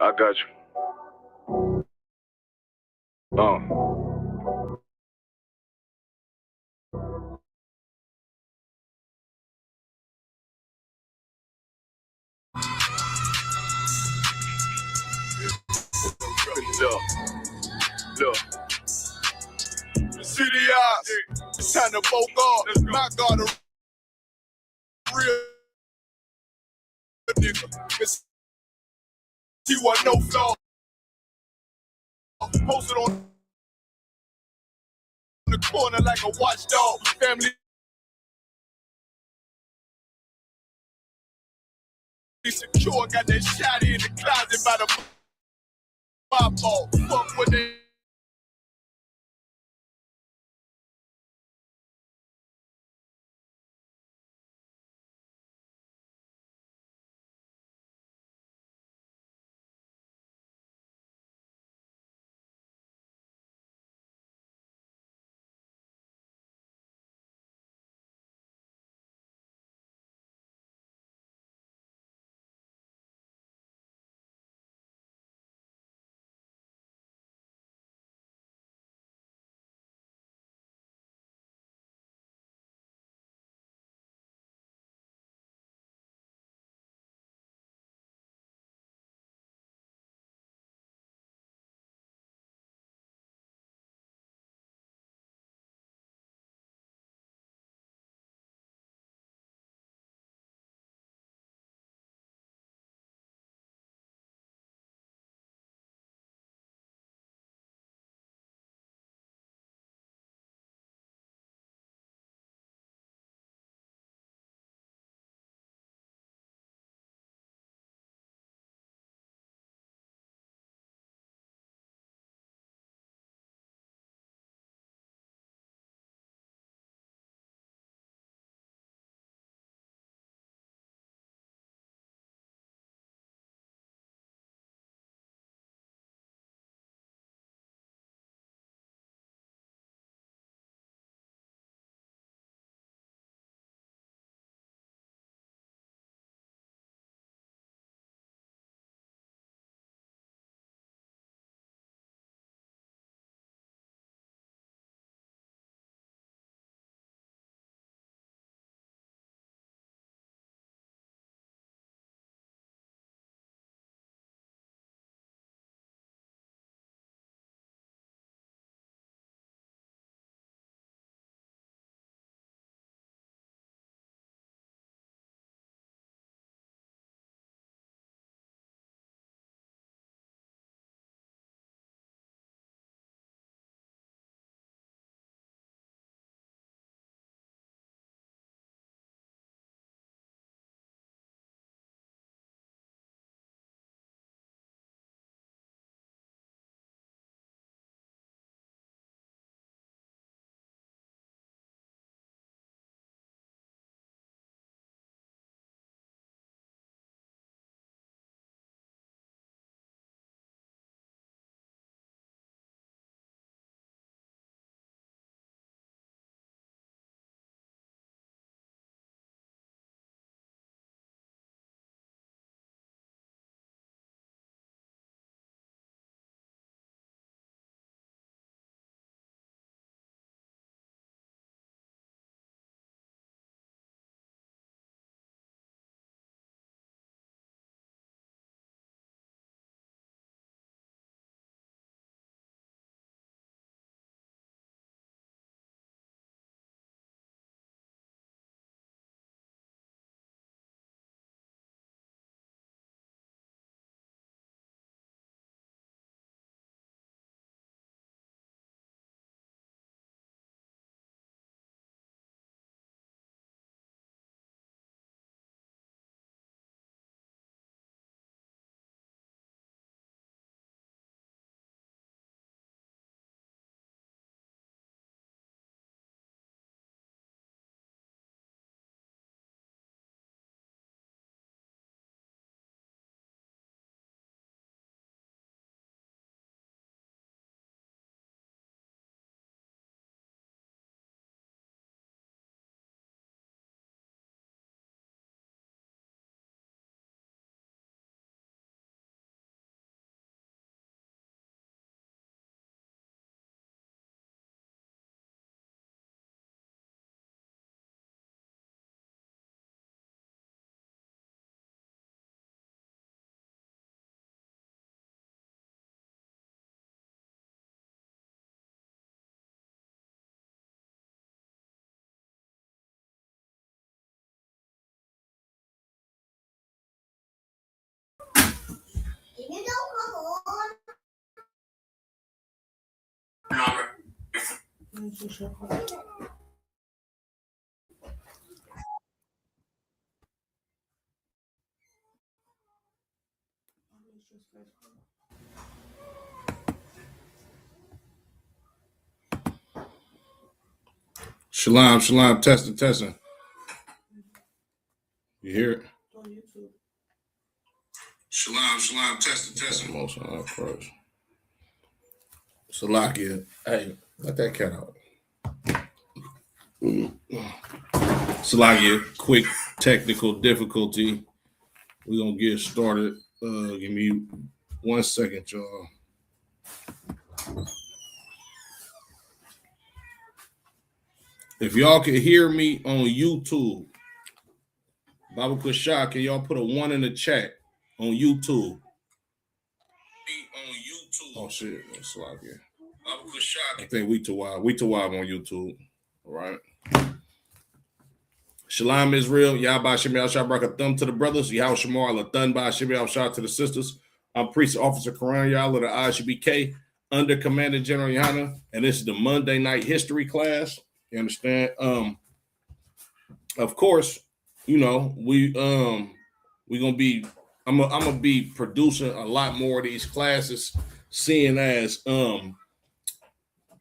I got you. Look, look. City eyes, it's time to vote God. My God, a real nigga. He want no flaw. Posted on the corner like a watchdog. Family secure, got that shot in the closet by the ball. Fuck what they Shalom, shalom, testing. You hear it? Shalom, testing. Most high Christ. Salakia, hey, let that cat out. Salakia, quick technical difficulty. We're gonna get started. Give me 1 second, y'all. If y'all can hear me on YouTube, Baba Kushah, can y'all put a 1 in the chat on YouTube? Oh shit, Salakia. I think we too wild. We too wild on YouTube. All right. Shalom Israel, Yahba Shemel Shabraka Thumb to the brothers, Yahweh Shemar Lathan Ba Shemel Shah to the sisters. I'm Priest Officer Quran Yah of the ISHBK under Commander General Yana, and this is the Monday night history class. You understand? Of course, you know, we're gonna be I'm gonna be producing a lot more of these classes, seeing as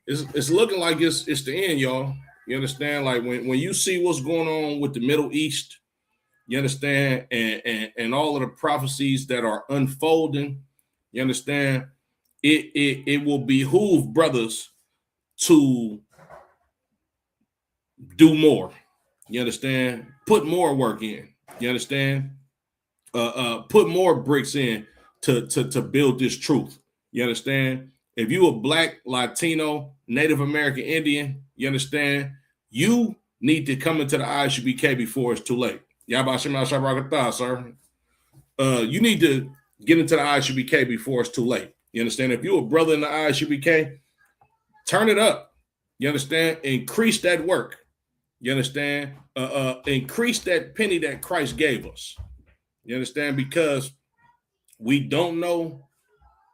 it's looking like it's the end, y'all. You understand? Like when you see what's going on with the Middle East, you understand, and all of the prophecies that are unfolding, you understand, it will behoove brothers to do more. You understand? Put more work in. You understand? Put more bricks in to build this truth. You understand? If you a Black, Latino, Native American, Indian, you understand, you need to come into the ISHBK before it's too late. Sir. You need to get into the ISHBK before it's too late. You understand? If you're a brother in the ISHBK, turn it up. You understand? Increase that work. You understand? Increase that penny that Christ gave us. You understand? Because we don't know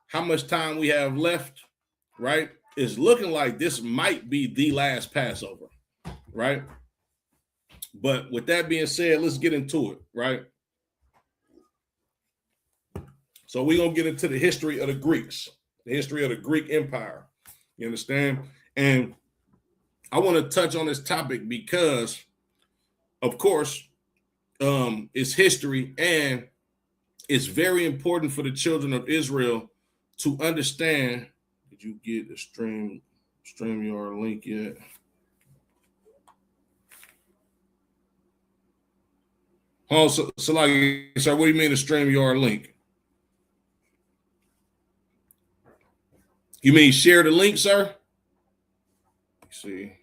how much time we have left, right? It's looking like this might be the last Passover, right? But with that being said, let's get into it, right? So we're going to get into the history of the Greeks, the history of the Greek Empire. You understand? And I want to touch on this topic because, of course, it's history, and it's very important for the children of Israel to understand. Did you get the StreamYard link yet? Oh, so like, sir, what do you mean the StreamYard link? You mean share the link, sir? Let's see.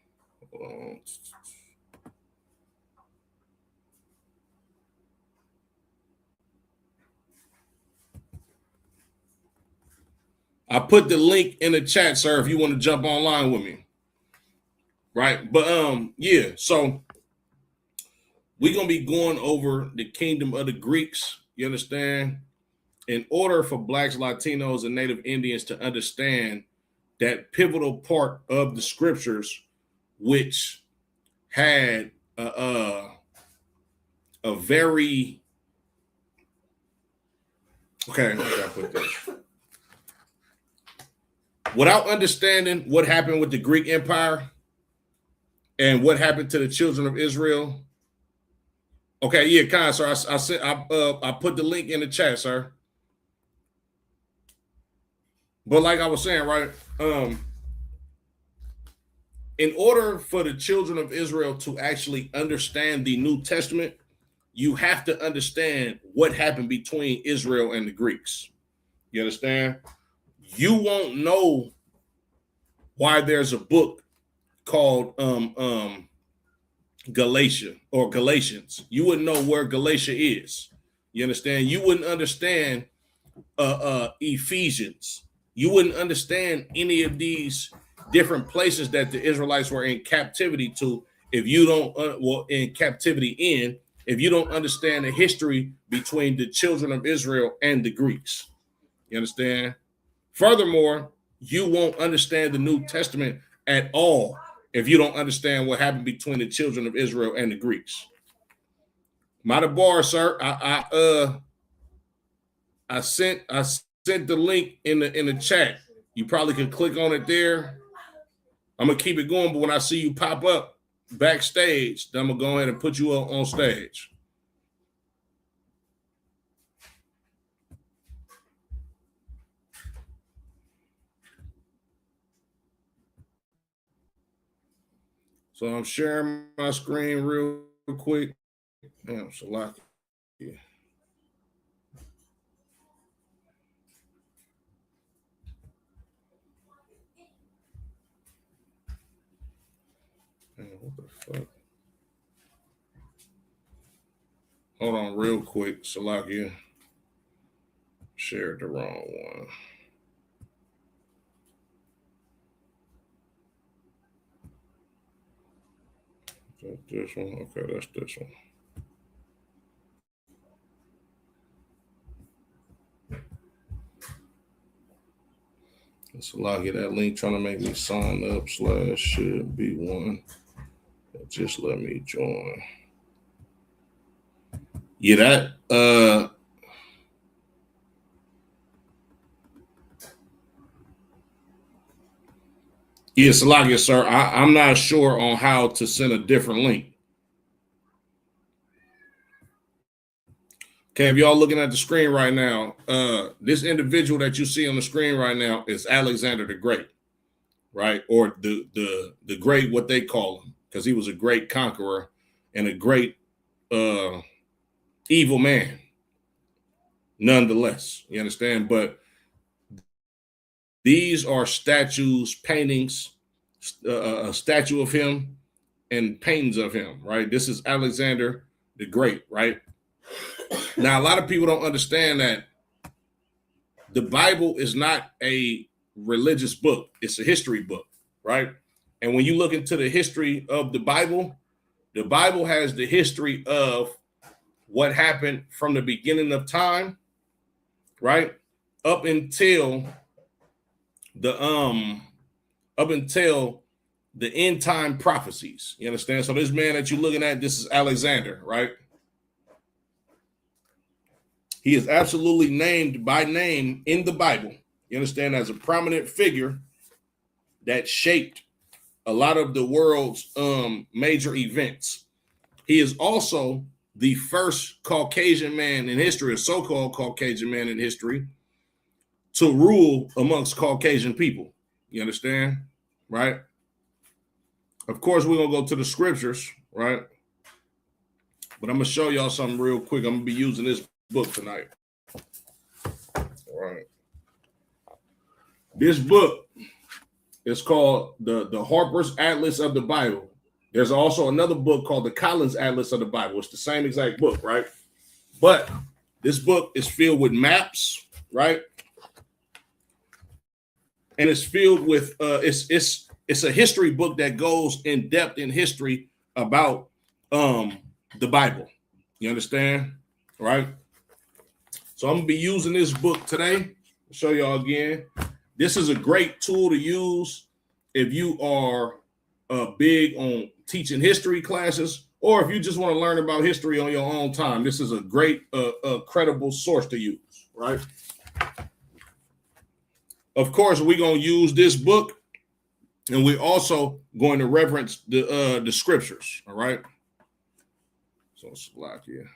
I put the link in the chat, sir, if you want to jump online with me. Right? But yeah, so we're gonna be going over the kingdom of the Greeks. You understand? In order for Blacks, Latinos, and Native Indians to understand that pivotal part of the scriptures, which had a very okay. I put this. Without understanding what happened with the Greek Empire and what happened to the children of Israel. Okay, yeah, kind sir. I put the link in the chat, sir. But like I was saying, right? In order for the children of Israel to actually understand the New Testament, you have to understand what happened between Israel and the Greeks. You understand? You won't know why there's a book called Galatia or Galatians. You wouldn't know where Galatia is. You understand? You wouldn't understand Ephesians. You wouldn't understand any of these different places that the Israelites were in captivity to if you don't in captivity in if you don't understand the history between the children of Israel and the Greeks. You understand? Furthermore, you won't understand the New Testament at all if you don't understand what happened between the children of Israel and the Greeks. Madabar, sir. I sent the link in the chat. You probably can click on it there. I'm gonna keep it going, but when I see you pop up backstage, then I'm gonna go ahead and put you on stage. So I'm sharing my screen real quick. Damn, Salaki. Yeah. Man, what the fuck? Hold on real quick, Salakia. Shared the wrong one. Is that this one? Okay, that's this one. Salakia, that link trying to make me sign up / should be one. Just let me join. Yeah, that yeah, Salakia, sir. I'm not sure on how to send a different link. Okay, if y'all looking at the screen right now, this individual that you see on the screen right now is Alexander the Great, right? Or the great, what they call him, because he was a great conqueror and a great evil man, nonetheless. You understand? But these are statues, paintings, a statue of him and paintings of him, right? This is Alexander the Great, right? Now, a lot of people don't understand that the Bible is not a religious book. It's a history book, right? And when you look into the history of the Bible has the history of what happened from the beginning of time, right? Up until the end time prophecies. You understand? So this man that you're looking at, this is Alexander, right? He is absolutely named by name in the Bible. You understand? As a prominent figure that shaped a lot of the world's major events. He is also the first Caucasian man in history, a so-called Caucasian man in history, to rule amongst Caucasian people. You understand? Right? Of course, we're going to go to the scriptures, right? But I'm going to show y'all something real quick. I'm going to be using this book tonight. All right. This book is called the Harper's Atlas of the Bible. There's also another book called the Collins Atlas of the Bible. It's the same exact book, right? But this book is filled with maps, right? And it's filled with it's a history book that goes in depth in history about the Bible. You understand? Right? So I'm gonna be using this book today. I'll show y'all again. This is a great tool to use if you are big on teaching history classes, or if you just want to learn about history on your own time. This is a great, credible source to use, right? Of course, we're going to use this book, and we're also going to reference the scriptures, all right? So it's like here.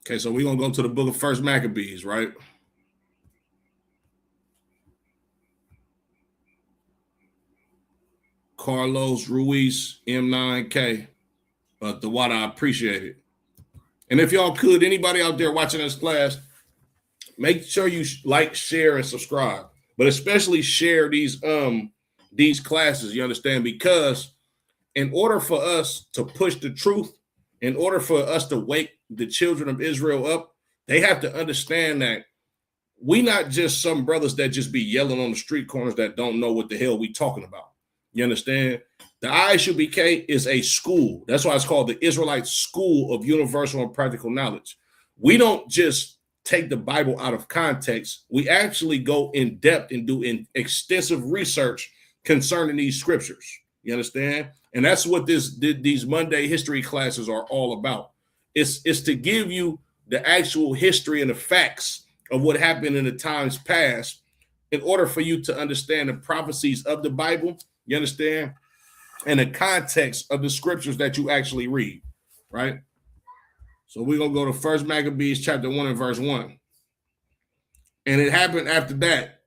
Okay, so we're going to go to the book of First Maccabees, right? Carlos Ruiz, M9K. The water, I appreciate it. And if y'all could, anybody out there watching this class, make sure you like, share, and subscribe. But especially share these classes, you understand? Because in order for us to push the truth, in order for us to wake the children of Israel up, they have to understand that we not just some brothers that just be yelling on the street corners that don't know what the hell we talking about. You understand? The ISUBK is a school. That's why it's called the Israelite School of Universal and Practical Knowledge. We don't just take the Bible out of context. We actually go in depth and do extensive research concerning these scriptures. You understand? And that's what these Monday history classes are all about. It's to give you the actual history and the facts of what happened in the times past in order for you to understand the prophecies of the Bible, you understand, and the context of the scriptures that you actually read, right? So we're going to go to 1 Maccabees chapter 1 and verse 1. And it happened after that,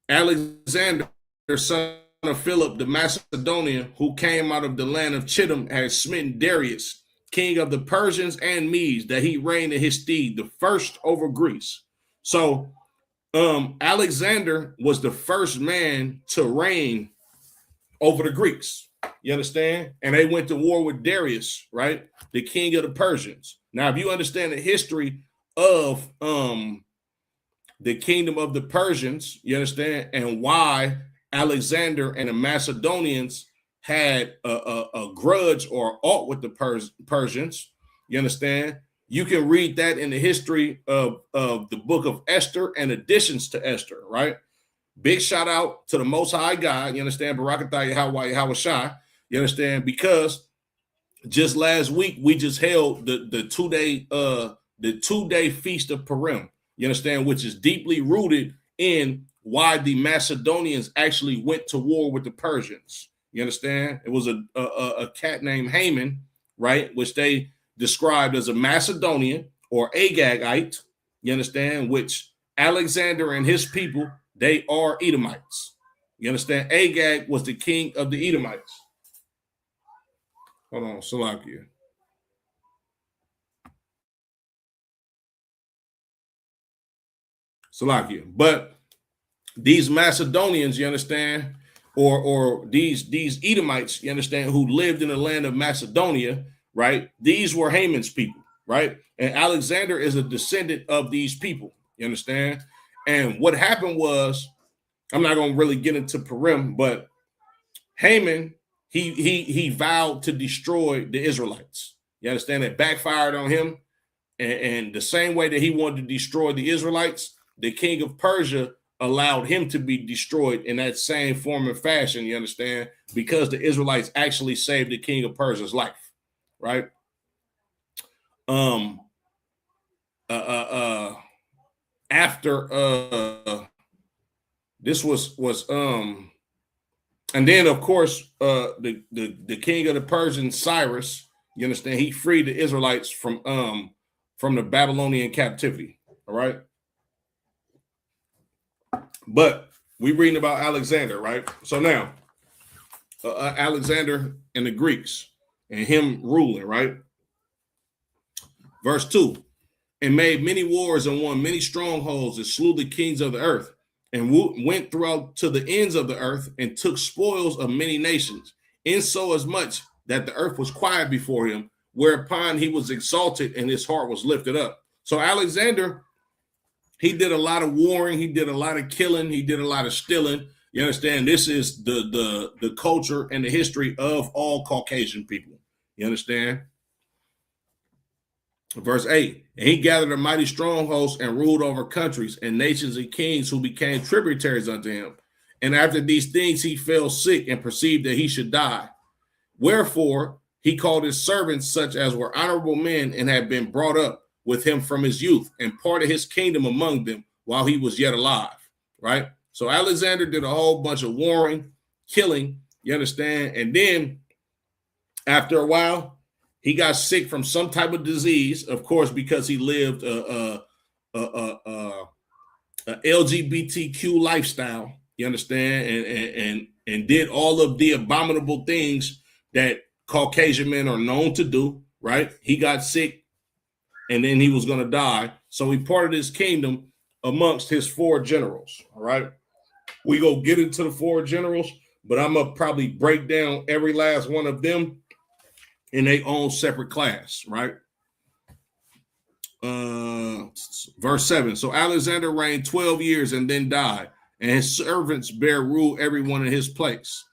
Alexander, son of Philip the Macedonian, who came out of the land of Chittim, had smitten Darius, king of the Persians and Medes, that he reigned in his stead, the first over Greece. So Alexander was the first man to reign over the Greeks. You understand? And they went to war with Darius, right? The king of the Persians. Now, if you understand the history of the kingdom of the Persians, you understand, and why Alexander and the Macedonians had a grudge or aught with the Persians, you understand? You can read that in the history of the book of Esther and additions to Esther, right? Big shout out to the Most High God, you understand? Barakatah Yahweh Yahweh, you understand? Because just last week we just held the 2-day feast of Purim, you understand, which is deeply rooted in why the Macedonians actually went to war with the Persians. You understand? It was a cat named Haman, right? Which they described as a Macedonian or Agagite, you understand? Which Alexander and his people, they are Edomites. You understand? Agag was the king of the Edomites. Hold on, Salakia. But these Macedonians, you understand, or these Edomites, you understand, who lived in the land of Macedonia, right? These were Haman's people, right? And Alexander is a descendant of these people, you understand? And what happened was, I'm not going to really get into Purim, but Haman, he vowed to destroy the Israelites. You understand? It backfired on him. And the same way that he wanted to destroy the Israelites, the king of Persia allowed him to be destroyed in that same form and fashion, you understand? Because the Israelites actually saved the king of Persia's life, right? After this was and then of course the king of the Persians, Cyrus, you understand, he freed the Israelites from the Babylonian captivity, all right? But we're reading about Alexander, right? So now Alexander and the Greeks and him ruling, right? Verse 2, and made many wars and won many strongholds and slew the kings of the earth and went throughout to the ends of the earth and took spoils of many nations, insomuch that the earth was quiet before him, whereupon he was exalted and his heart was lifted up. So Alexander, he did a lot of warring, he did a lot of killing, he did a lot of stealing. You understand? This is the culture and the history of all Caucasian people. You understand? Verse 8, and he gathered a mighty strong host and ruled over countries and nations and kings who became tributaries unto him. And after these things he fell sick and perceived that he should die. Wherefore he called his servants, such as were honorable men and had been brought up with him from his youth, and parted his kingdom among them while he was yet alive, right? So Alexander did a whole bunch of warring, killing, you understand? And then after a while, he got sick from some type of disease, of course, because he lived a LGBTQ lifestyle, you understand, and did all of the abominable things that Caucasian men are known to do, right? He got sick and then he was going to die. So he parted his kingdom amongst his 4 generals, all right? We go get into the 4 generals, but I'm going to probably break down every last one of them in their own separate class, right? Verse 7. So Alexander reigned 12 years and then died, and his servants bare rule everyone in his place.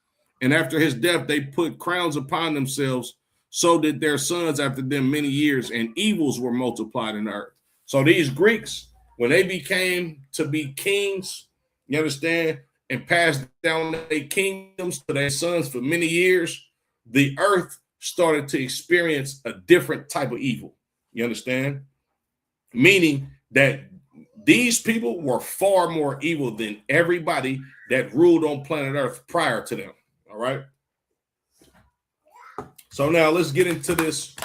And after his death, they put crowns upon themselves. So did their sons after them many years, and evils were multiplied in the earth. So these Greeks, when they became to be kings, you understand, and passed down their kingdoms to their sons for many years, the earth started to experience a different type of evil. You understand? Meaning that these people were far more evil than everybody that ruled on planet Earth prior to them. All right. So now let's get into this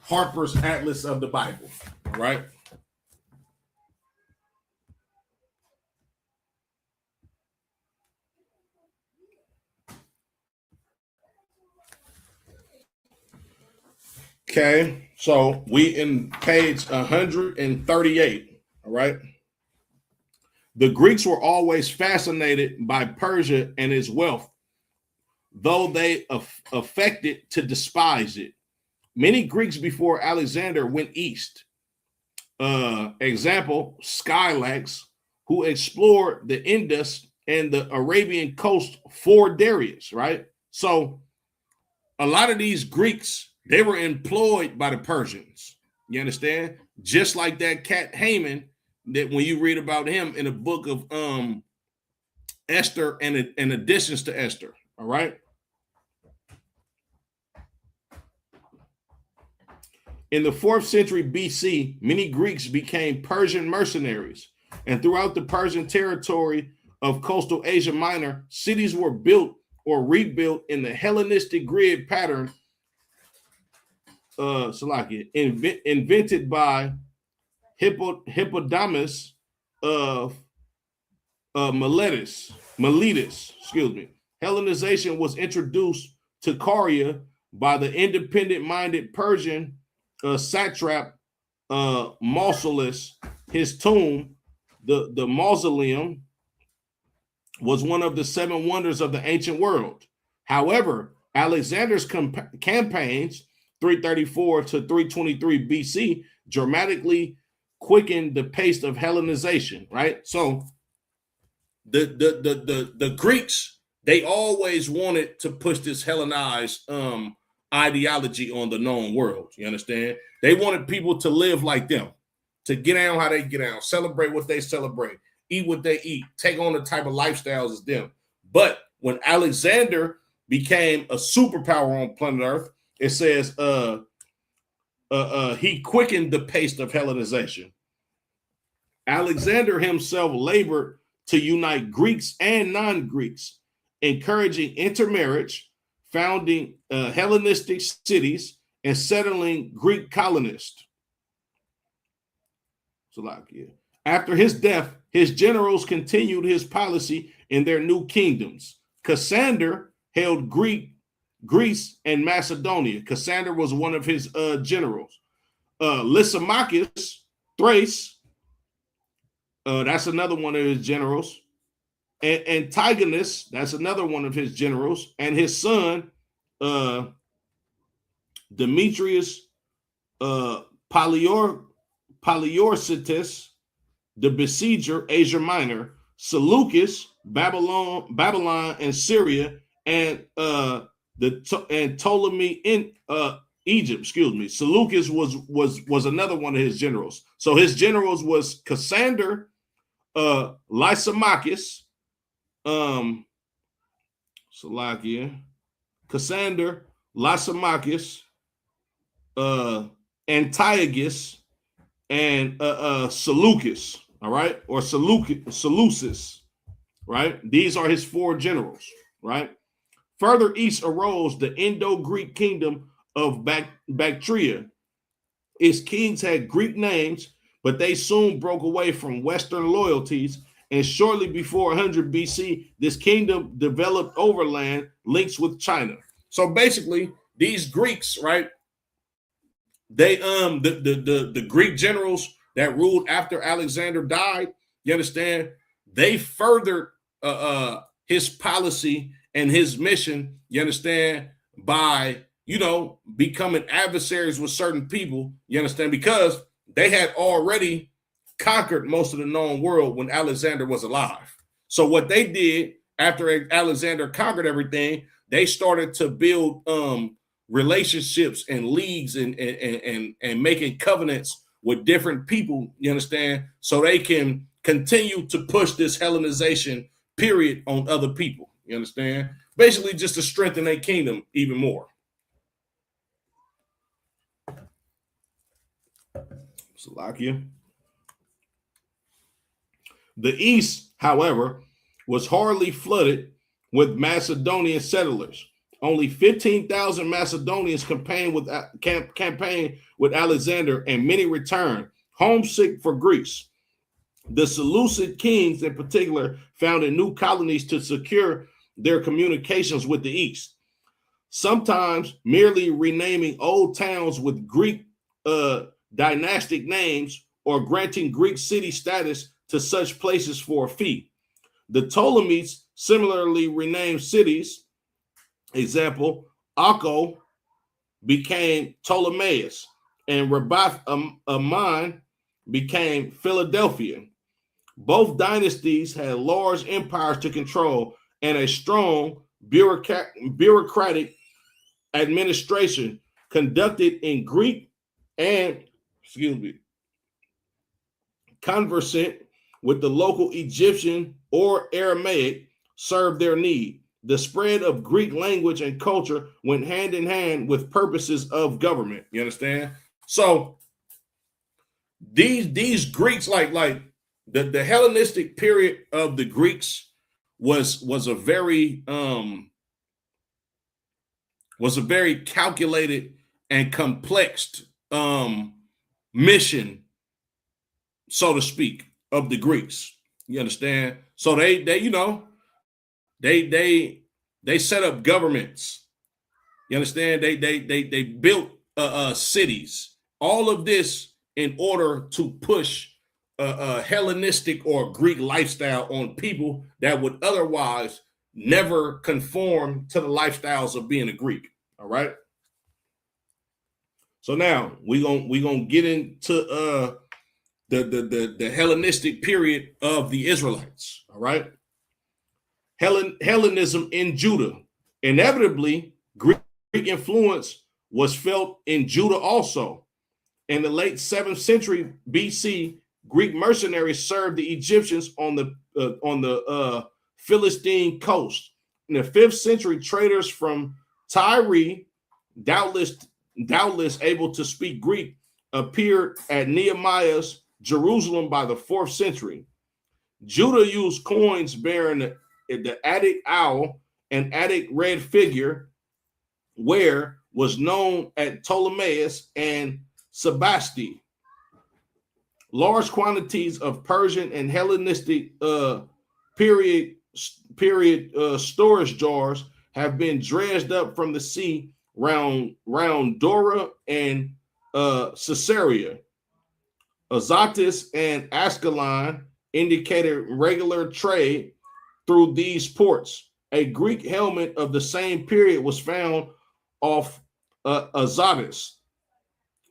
Harper's Atlas of the Bible. All right. Okay. So we in page 138. All right. The Greeks were always fascinated by Persia and its wealth, though they affected to despise it. Many Greeks before Alexander went east. Example, Scylax, who explored the Indus and the Arabian coast for Darius, right? So a lot of these Greeks, they were employed by the Persians. You understand? Just like that cat Haman, that when you read about him in the book of Esther and additions to Esther, all right? In the 4th century BC, many Greeks became Persian mercenaries, and throughout the Persian territory of coastal Asia Minor, cities were built or rebuilt in the Hellenistic grid pattern, invented by Hippodamus of Miletus. Excuse me. Hellenization was introduced to Caria by the independent-minded Persian satrap Mausolus. His tomb, the mausoleum, was one of the 7 wonders of the ancient world. However, Alexander's campaigns, 334 to 323 BC, dramatically quickened the pace of Hellenization, right? So the Greeks, they always wanted to push this Hellenized ideology on the known world. You understand? They wanted people to live like them, to get down how they get down, celebrate what they celebrate, eat what they eat, take on the type of lifestyles as them. But when Alexander became a superpower on planet Earth, it says he quickened the pace of Hellenization. Alexander himself labored to unite Greeks and non-Greeks, encouraging intermarriage, founding Hellenistic cities, and settling Greek colonists. After his death, his generals continued his policy in their new kingdoms. Cassander held Greece and Macedonia. Cassander was one of his generals. Lysimachus, Thrace, that's another one of his generals. And Antigonus, that's another one of his generals. And his son, Demetrius Poliorcetes, the besieger, Asia Minor, Seleucus, Babylon and Syria, and Ptolemy in Egypt. Excuse me. Seleucus was another one of his generals. So his generals was Cassander, Lysimachus, Cassander, Lysimachus, Antiochus, and Seleucus. All right, or Seleucus, right? These are his 4 generals, right? Further east arose the Indo-Greek kingdom of Bactria. Its kings had Greek names, but they soon broke away from Western loyalties, and shortly before 100 BC, this kingdom developed overland links with China. So basically, these Greeks, right? They the Greek generals that ruled after Alexander died, you understand, they furthered his policy and his mission, you understand, by, you know, becoming adversaries with certain people, you understand, because they had already conquered most of the known world when Alexander was alive. So what they did after Alexander conquered everything, they started to build relationships and leagues and making covenants with different people, you understand, so they can continue to push this Hellenization period on other people, you understand, basically just to strengthen their kingdom even more. Slovakia. The east, however, was hardly flooded with Macedonian settlers. Only 15,000 Macedonians campaigned with Alexander, and many returned homesick for Greece. The Seleucid kings, in particular, founded new colonies to secure their communications with the east, sometimes merely renaming old towns with Greek dynastic names or granting Greek city status to such places for a fee. The Ptolemies similarly renamed cities. Example, Akko became Ptolemais, and Rabath Ammon became Philadelphia. Both dynasties had large empires to control and a strong bureaucratic administration conducted in Greek and, conversant with the local Egyptian or Aramaic served their need. The spread of Greek language and culture went hand in hand with purposes of government. You understand? So these Greeks, like the Hellenistic period of the Greeks was a very calculated and complex mission, so to speak, of the Greeks. You understand? So they you know, they set up governments. You understand? They built cities. All of this in order to push a Hellenistic or Greek lifestyle on people that would otherwise never conform to the lifestyles of being a Greek. All right. So now we're gonna get into the Hellenistic period of the Israelites. All right. Hellenism in Judah. Inevitably, Greek influence was felt in Judah also. In the late 7th century BC, Greek mercenaries served the Egyptians on the Philistine coast. In the 5th century, traders from Tyre, doubtless able to speak Greek, appeared at Nehemiah's Jerusalem by the 4th century. Judah used coins bearing the Attic owl and Attic red figure, where was known at Ptolemais and Sebaste. Large quantities of Persian and Hellenistic period storage jars have been dredged up from the sea round Dora and Caesarea. Azotus and Ascalon indicated regular trade through these ports. A Greek helmet of the same period was found off Azotus.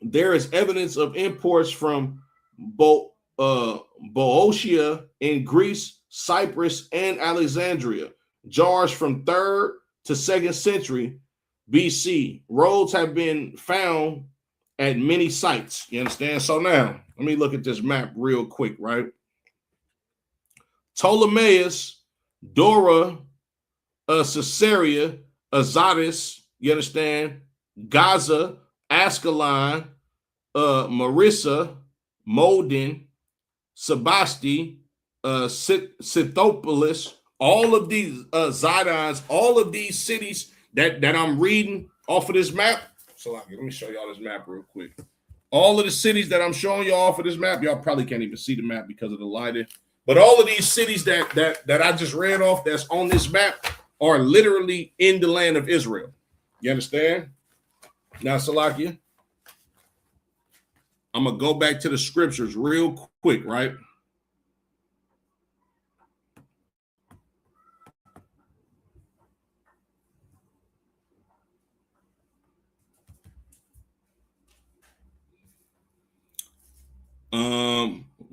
There is evidence of imports from Boeotia in Greece, Cyprus, and Alexandria. Jars from 3rd to 2nd century BC. Roads have been found at many sites. You understand? So now, let me look at this map real quick, right? Ptolemais, Dora, Caesarea, Azotus, you understand? Gaza, Ascalon, Marissa, Modin, Sebaste, Scythopolis, all of these Zidons, all of these cities that I'm reading off of this map. So let me show y'all this map real quick. All of the cities that I'm showing y'all off of this map, y'all probably can't even see the map because of the lighting. But all of these cities that I just read off that's on this map are literally in the land of Israel. You understand? Now, Salakia, I'm going to go back to the scriptures real quick, right?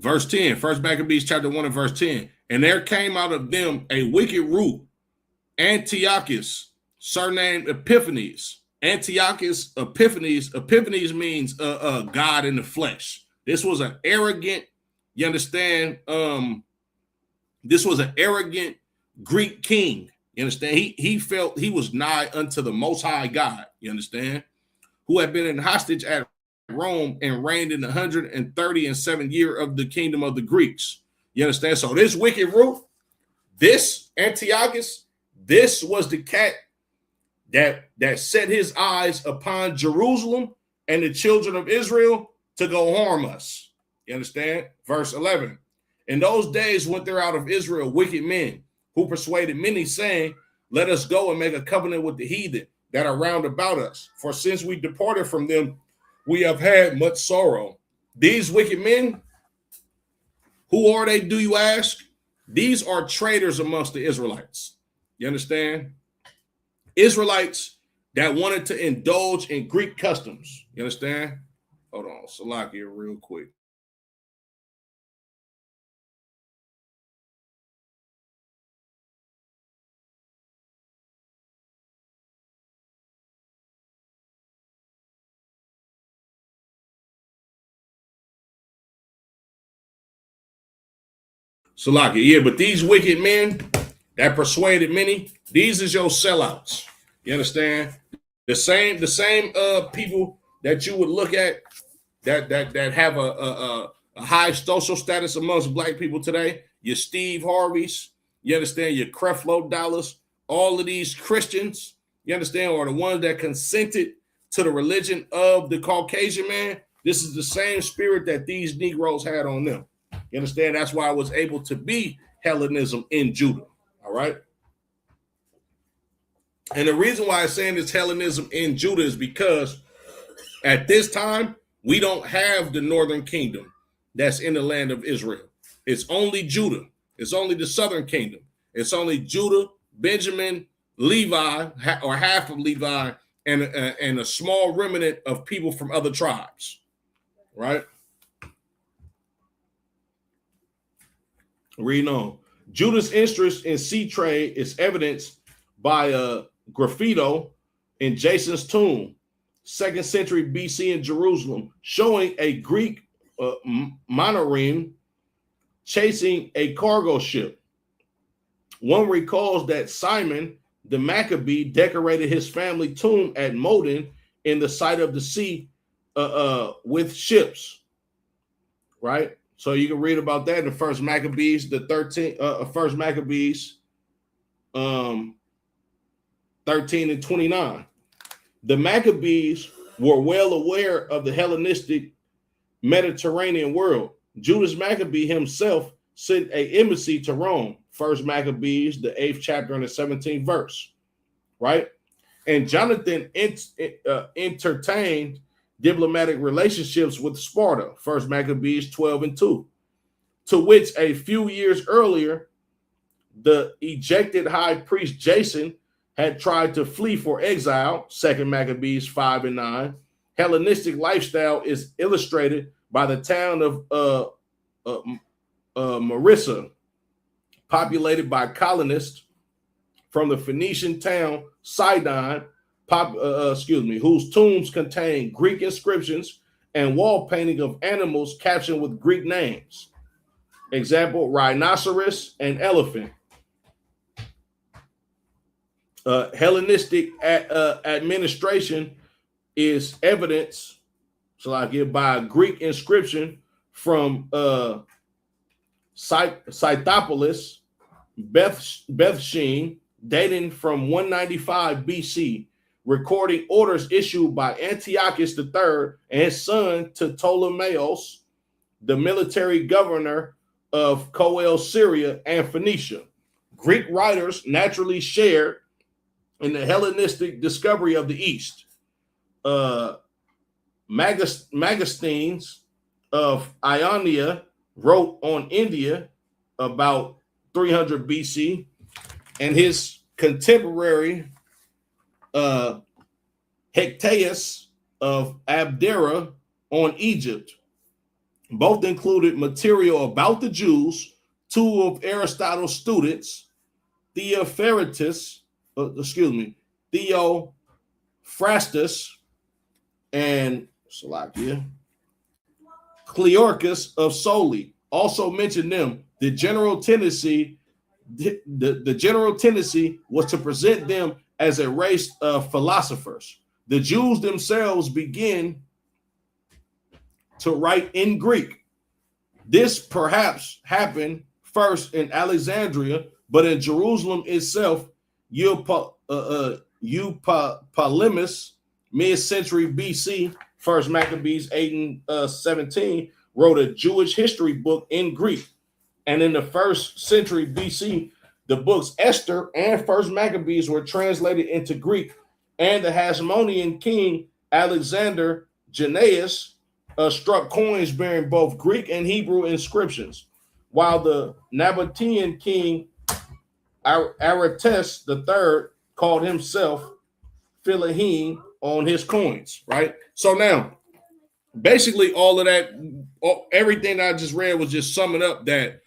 Verse 10, First Maccabees chapter 1 and verse 10. And there came out of them a wicked root, Antiochus, surnamed Epiphanes. Antiochus Epiphanes. Epiphanes means God in the flesh. This was an arrogant, you understand? This was an arrogant Greek king. You understand? He felt he was nigh unto the Most High God. You understand? Who had been in hostage at Rome and reigned in the 137th year of the kingdom of the Greeks. You understand? So this wicked root, this Antiochus, this was the cat that set his eyes upon Jerusalem and the children of Israel to go harm us. You understand? Verse 11. In those days went there out of Israel wicked men who persuaded many, saying, let us go and make a covenant with the heathen that are round about us. For since we departed from them, we have had much sorrow. These wicked men, who are they, do you ask? These are traitors amongst the Israelites. You understand? Israelites that wanted to indulge in Greek customs. You understand? Hold on, Salakia, real quick. Salakia, yeah, but these wicked men that persuaded many, these is your sellouts. You understand? The same people that you would look at that have a high social status amongst black people today. Your Steve Harveys, you understand? Your Creflo Dollars, all of these Christians, you understand, are the ones that consented to the religion of the Caucasian man. This is the same spirit that these Negroes had on them. You understand? That's why I was able to be Hellenism in Judah. All right. And the reason why I'm saying it's Hellenism in Judah is because at this time, we don't have the northern kingdom that's in the land of Israel. It's only Judah. It's only the southern kingdom. It's only Judah, Benjamin, Levi, or half of Levi, and a small remnant of people from other tribes. Right? Reading on. Judah's interest in sea trade is evidenced by a graffito in Jason's tomb, 2nd century BC in Jerusalem, showing a Greek monorim chasing a cargo ship. One recalls that Simon the Maccabee decorated his family tomb at Modin in the sight of the sea with ships, right? So you can read about that in the First Maccabees, the 1st Maccabees 13 and 29. The Maccabees were well aware of the Hellenistic Mediterranean world. Judas Maccabee himself sent an embassy to Rome, 1st Maccabees, the 8th chapter and the 17th verse, right? And Jonathan entertained diplomatic relationships with Sparta, 1st Maccabees 12 and 2, to which a few years earlier, the ejected high priest Jason had tried to flee for exile, 2nd Maccabees 5 and 9. Hellenistic lifestyle is illustrated by the town of Marissa, populated by colonists from the Phoenician town Sidon, whose tombs contain Greek inscriptions and wall painting of animals captioned with Greek names. Example, rhinoceros and elephant. Hellenistic administration is evidence, so I give by a Greek inscription from Scythopolis, Bethshean, dating from 195 BC, recording orders issued by Antiochus III and his son to Ptolemaeus, the military governor of Coel, Syria, and Phoenicia. Greek writers naturally shared in the Hellenistic discovery of the East. Megasthenes of Ionia wrote on India about 300 BC, and his contemporary Hectaeus of Abdera on Egypt both included material about the Jews. Two of Aristotle's students, Theophrastus and Clearchus of Soli, also mentioned them. The general tendency was to present them as a race of philosophers. The Jews themselves begin to write in Greek. This perhaps happened first in Alexandria, but in Jerusalem itself, Eupolemus, mid-century BC, First Maccabees 8 and 17, wrote a Jewish history book in Greek. And in the first century BC, the books Esther and First Maccabees were translated into Greek, and the Hasmonean king Alexander Jannaeus struck coins bearing both Greek and Hebrew inscriptions, while the Nabatean king Aretas III called himself Philahene on his coins, right? So now, basically all of that, everything I just read was just summing up that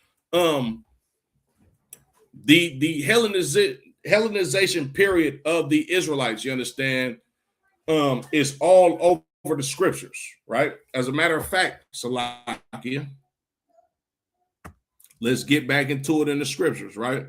the Hellenization period of the Israelites, you understand, is all over the scriptures, right? As a matter of fact, Salakia, let's get back into it in the scriptures, right?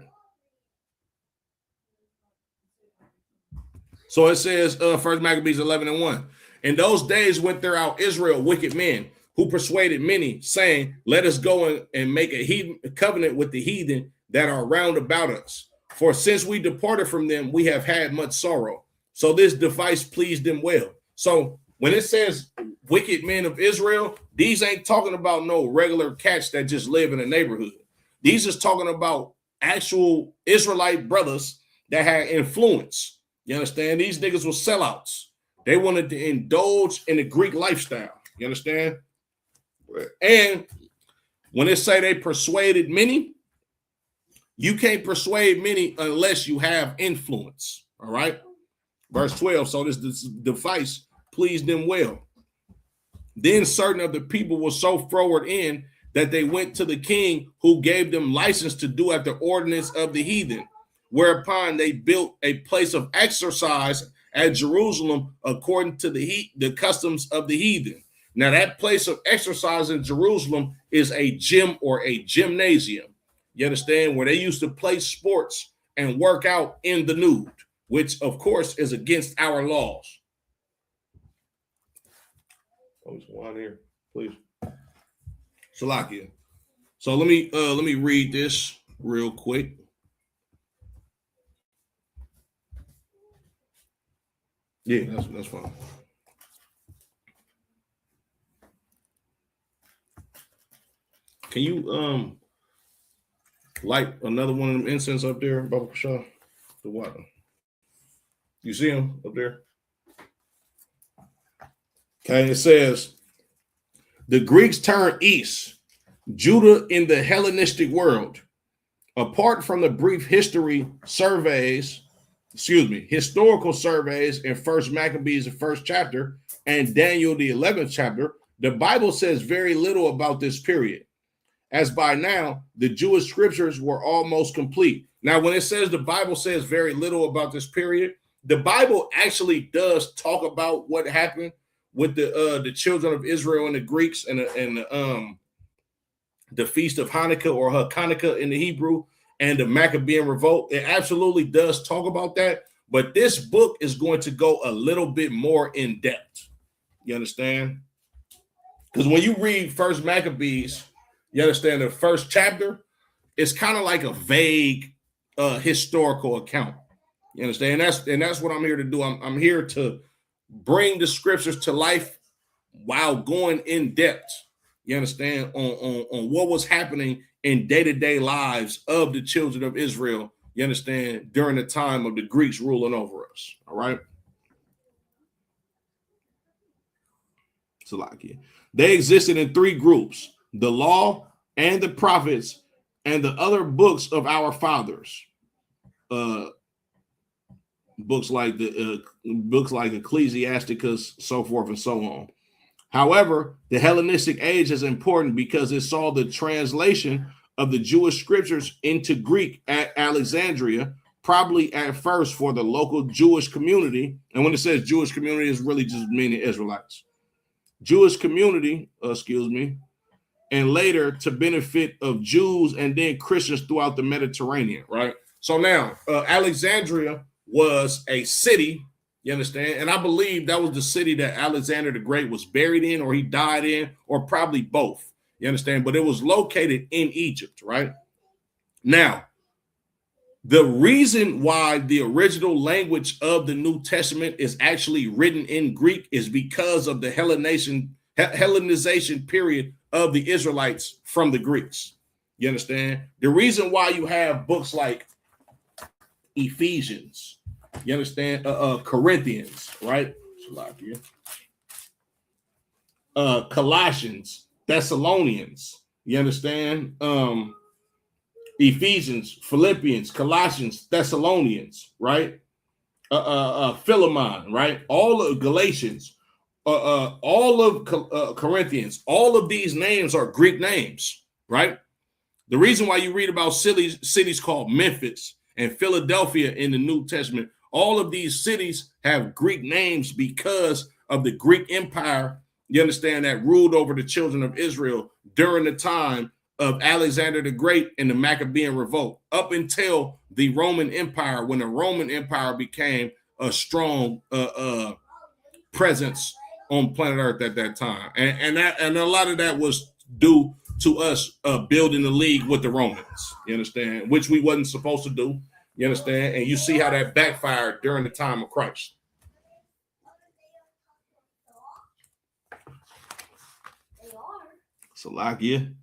So it says, First Maccabees 11 and 1. In those days went there out Israel wicked men who persuaded many, saying, let us go and make a covenant with the heathen that are round about us. For since we departed from them, we have had much sorrow. So this device pleased them well. So when it says wicked men of Israel, these ain't talking about no regular cats that just live in a neighborhood. These is talking about actual Israelite brothers that had influence. You understand? These niggas were sellouts. They wanted to indulge in the Greek lifestyle. You understand? And when they say they persuaded many, you can't persuade many unless you have influence. All right? Verse 12. So this device pleased them well. Then certain of the people were so forward in that they went to the king, who gave them license to do at the ordinance of the heathen, whereupon they built a place of exercise at Jerusalem according to the customs of the heathen. Now that place of exercise in Jerusalem is a gym or a gymnasium. You understand? Where they used to play sports and work out in the nude, which of course is against our laws. Oh, there's one here, please. Salakia. So let me read this real quick. Yeah, that's fine. Can you light another one of them incense up there, Baba Kasha? The what? You see him up there? Okay, it says the Greeks turned east, Judah in the Hellenistic world. Apart from the brief historical surveys in First Maccabees, the first chapter, and Daniel, the 11th chapter, the Bible says very little about this period, as by now the Jewish scriptures were almost complete. Now, when it says the Bible says very little about this period, the Bible actually does talk about what happened with the children of Israel and the Greeks and the feast of Hanukkah or Hanukkah in the Hebrew, and the Maccabean revolt. It absolutely does talk about that, but this book is going to go a little bit more in depth. You understand? Because when you read First Maccabees, you understand the first chapter, it's kind of like a vague historical account. You understand? And that's what I'm here to do. I'm here to bring the scriptures to life while going in depth. You understand, on what was happening in day-to-day lives of the children of Israel, you understand, during the time of the Greeks ruling over us. All right. Salakia. They existed in three groups: the law and the prophets and the other books of our fathers. Books like Ecclesiasticus, so forth and so on. However, the Hellenistic age is important because it saw the translation of the Jewish scriptures into Greek at Alexandria, probably at first for the local Jewish community. And when it says Jewish community, it's really just meaning Israelites. Jewish community, and later to benefit of Jews and then Christians throughout the Mediterranean, right? So now, Alexandria was a city, you understand? And I believe that was the city that Alexander the Great was buried in, or he died in, or probably both, you understand? But it was located in Egypt, right? Now, the reason why the original language of the New Testament is actually written in Greek is because of the Hellenization period of the Israelites from the Greeks. You understand? The reason why you have books like Ephesians, you understand? Corinthians, right? Colossians, Thessalonians, you understand? Ephesians, Philippians, Colossians, Thessalonians, right? Philemon, right? All of Galatians, all of Corinthians, all of these names are Greek names, right? The reason why you read about cities called Memphis and Philadelphia in the New Testament, all of these cities have Greek names because of the Greek Empire, you understand, that ruled over the children of Israel during the time of Alexander the Great and the Maccabean revolt, up until the Roman Empire, when the Roman Empire became a strong presence on planet Earth at that time. And a lot of that was due to us building the league with the Romans, you understand, which we wasn't supposed to do, you understand? And you see how that backfired during the time of Christ. Salakia.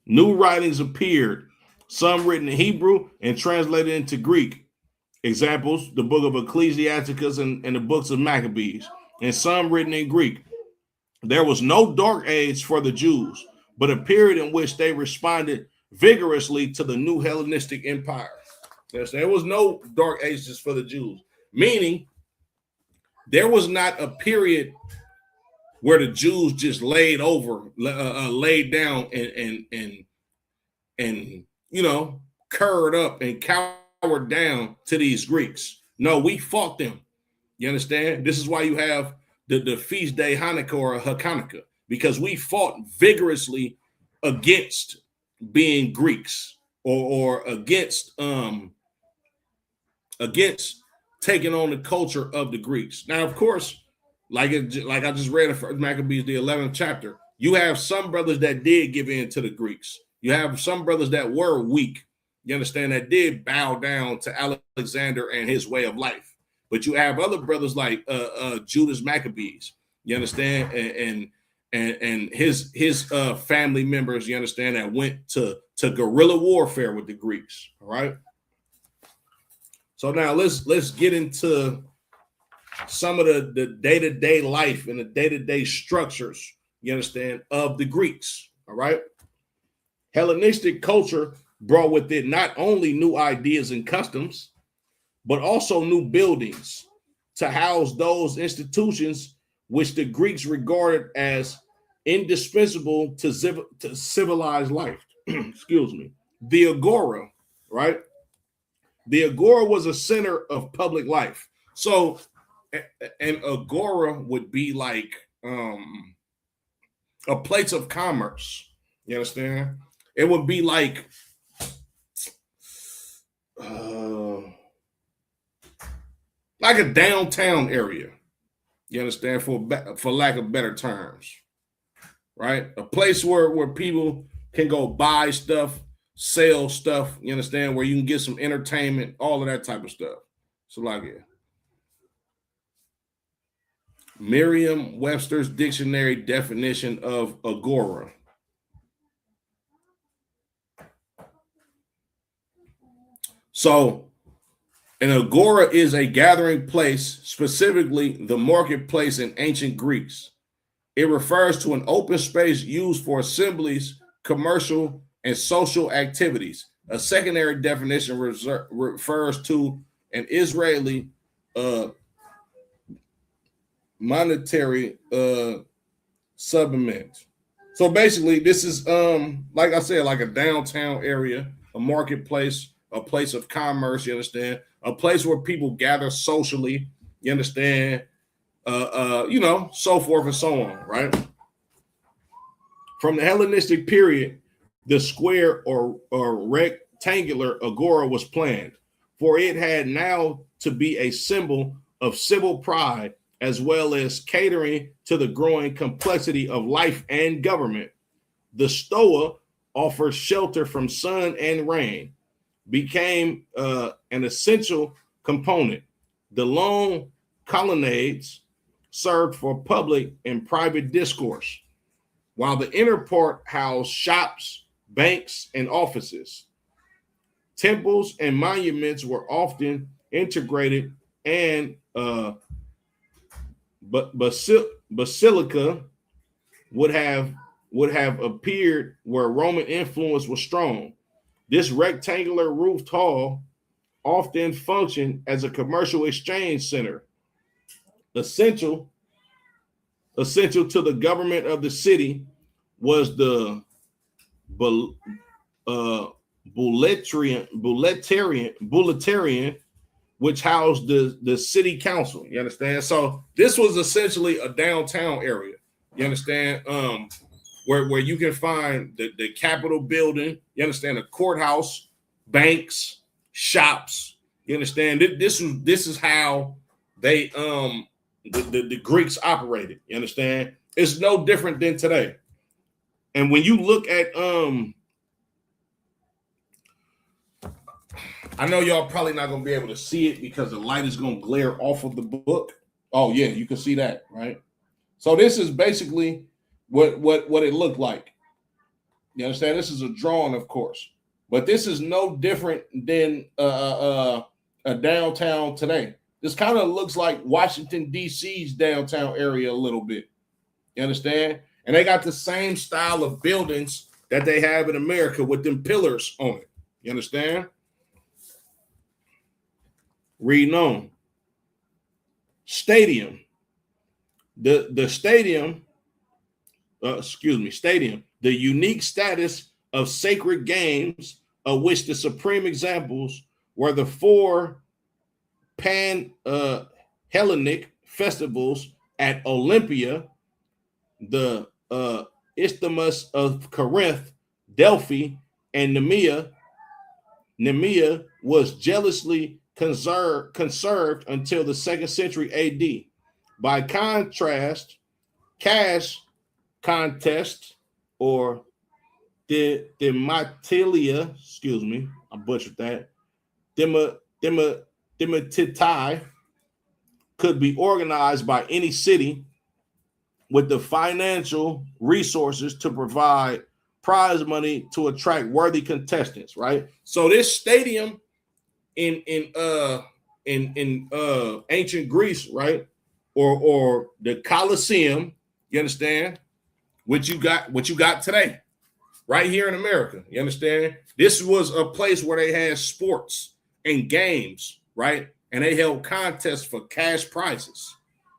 New writings appeared, some written in Hebrew and translated into Greek. Examples, the book of Ecclesiasticus and the books of Maccabees, and some written in Greek. There was no dark age for the Jews, but a period in which they responded vigorously to the new Hellenistic empire. There was no dark ages for the Jews, meaning there was not a period where the Jews just laid down and curled up and cowered down to these Greeks. No, we fought them. You understand? This is why you have the feast day Hanukkah or Hanukkah, because we fought vigorously against being Greeks or against taking on the culture of the Greeks. Now, of course, like I just read in 1 Maccabees, the 11th chapter, you have some brothers that did give in to the Greeks. You have some brothers that were weak, you understand, that did bow down to Alexander and his way of life. But you have other brothers like Judas Maccabees, you understand, and his family members, you understand, that went to guerrilla warfare with the Greeks. All right. So now let's get into some of the day-to-day life and the day-to-day structures, you understand, of the Greeks. All right. Hellenistic culture brought with it not only new ideas and customs, but also new buildings to house those institutions which the Greeks regarded as indispensable to civilized life. Excuse me. The agora, right? The agora was a center of public life. So an agora would be like a place of commerce. You understand? It would be like a downtown area. You understand? For lack of better terms, right? A place where people can go buy stuff, sell stuff. You understand? Where you can get some entertainment, all of that type of stuff. So like it. Merriam-Webster's dictionary definition of agora. So an agora is a gathering place, specifically the marketplace in ancient Greece. It refers to an open space used for assemblies, commercial, and social activities. A secondary definition refers to an Israeli monetary settlement. So basically, this is like I said, like a downtown area, a marketplace, a place of commerce, you understand, a place where people gather socially, you understand, so forth and so on, right? From the Hellenistic period, the square or rectangular agora was planned, for it had now to be a symbol of civil pride, as well as catering to the growing complexity of life and government. The stoa offers shelter from sun and rain, became an essential component. The long colonnades served for public and private discourse, while the inner part housed shops, banks, and offices. Temples and monuments were often integrated, and basilica would have appeared where Roman influence was strong. This rectangular roofed hall often functioned as a commercial exchange center, essential to the government of the city was the bulletarian, which housed the city council. You understand? So this was essentially a downtown area. You understand? Where you can find the Capitol building. You understand? The courthouse, banks, shops. You understand? This is how they the Greeks operated. You understand? It's no different than today. And when you look at I know y'all probably not gonna be able to see it because the light is gonna glare off of the book. Oh yeah, you can see that, right? So this is basically what it looked like. You understand? This is a drawing, of course, but this is no different than a downtown today. This kind of looks like Washington, D.C.'s downtown area a little bit. You understand? And they got the same style of buildings that they have in America with them pillars on it. You understand? Reading on. Stadium. The stadium, stadium, the unique status of sacred games, of which the supreme examples were the four Hellenic festivals at Olympia, the Isthmus of Corinth, Delphi, and Nemea. Nemea was jealously conserved until the 2nd century AD. By contrast, cash contest or the Dematilia, I butchered that. Dematitai could be organized by any city with the financial resources to provide prize money to attract worthy contestants, right? So this stadium in ancient Greece, right? Or the Colosseum, you understand? What you got today, right here in America. You understand? This was a place where they had sports and games, right? And they held contests for cash prizes.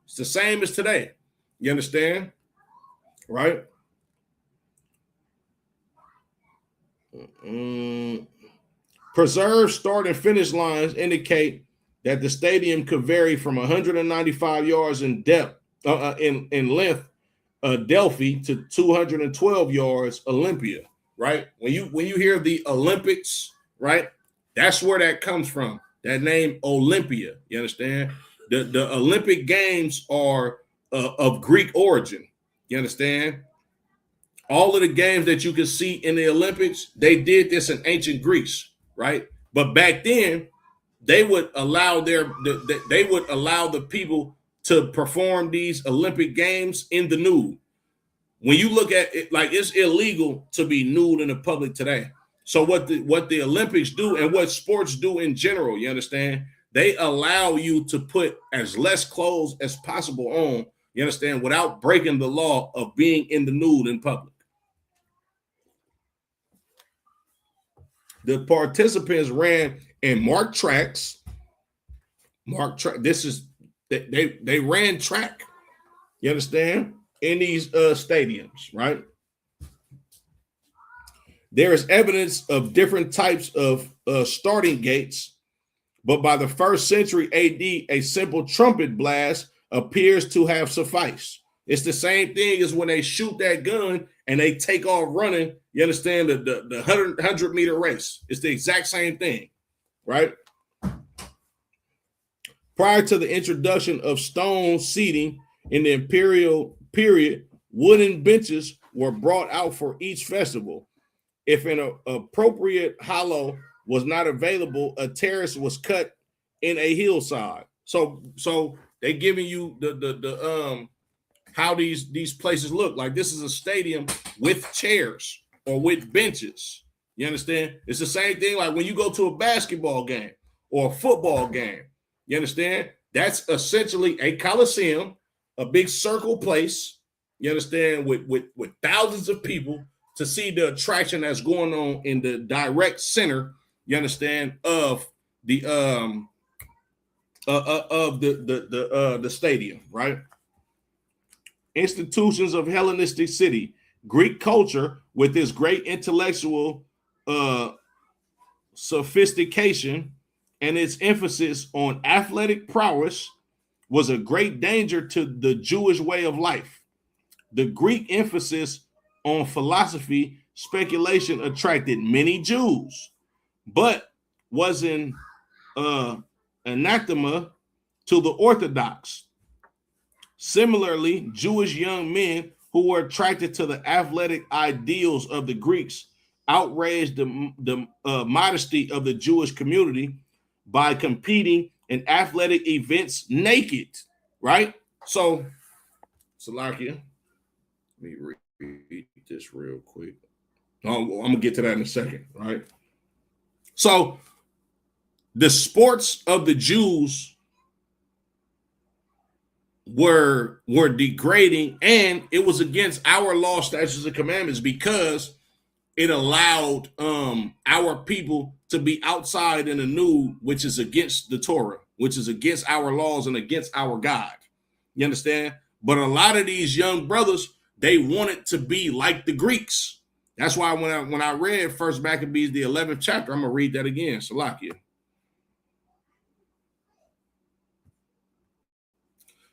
It's the same as today. You understand? Right? Preserved start and finish lines indicate that the stadium could vary from 195 yards in depth, in length, Delphi, to 212 yards, Olympia. Right? When you hear the Olympics, right? That's where that comes from. That name Olympia. You understand? The Olympic Games are of Greek origin. You understand? All of the games that you can see in the Olympics, they did this in ancient Greece, right? But back then, they would allow the people to perform these Olympic games in the nude. When you look at it, like, it's illegal to be nude in the public today. So what the Olympics do and what sports do in general, you understand? They allow you to put as less clothes as possible on. You understand? Without breaking the law of being in the nude in public. The participants ran in marked tracks. This is they ran track. You understand? In these stadiums, right? There is evidence of different types of starting gates, but by the 1st century AD, a simple trumpet blast appears to have sufficed. It's the same thing as when they shoot that gun and they take off running. You understand the 100-meter race. It's the exact same thing, right? Prior to the introduction of stone seating in the imperial period, wooden benches were brought out for each festival. If an appropriate hollow was not available, a terrace was cut in a hillside. So they giving you the how these places look. Like this is a stadium with chairs or with benches. You understand? It's the same thing like when you go to a basketball game or a football game. You understand? That's essentially a coliseum, a big circle place. You understand? With thousands of people to see the attraction that's going on in the direct center. You understand of the stadium, right? Institutions of Hellenistic city, Greek culture with its great intellectual sophistication and its emphasis on athletic prowess was a great danger to the Jewish way of life. The Greek emphasis on philosophy speculation attracted many Jews, but was an anathema to the Orthodox. Similarly, Jewish young men who were attracted to the athletic ideals of the Greeks outraged the modesty of the Jewish community by competing in athletic events naked, right? So, Salakia, let me read this real quick. I'm going to get to that in a second, right? So, the sports of the Jews were degrading, and it was against our law, statutes, and commandments because it allowed our people to be outside in the nude, which is against the Torah, which is against our laws and against our God. You understand? But a lot of these young brothers, they wanted to be like the Greeks. That's why when I read First Maccabees, the 11th chapter, I'm gonna read that again. Salakia.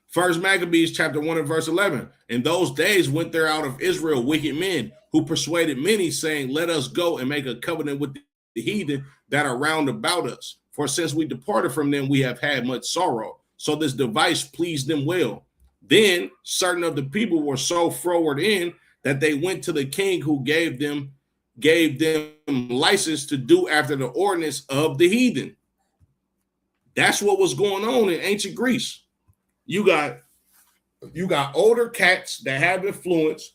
First Maccabees chapter 1 and verse 11. In those days went there out of Israel wicked men who persuaded many, saying, let us go and make a covenant with the heathen that are round about us. For since we departed from them, we have had much sorrow. So this device pleased them well. Then certain of the people were so froward in that they went to the king who gave them license to do after the ordinance of the heathen. That's what was going on in ancient Greece. You got older cats that have influence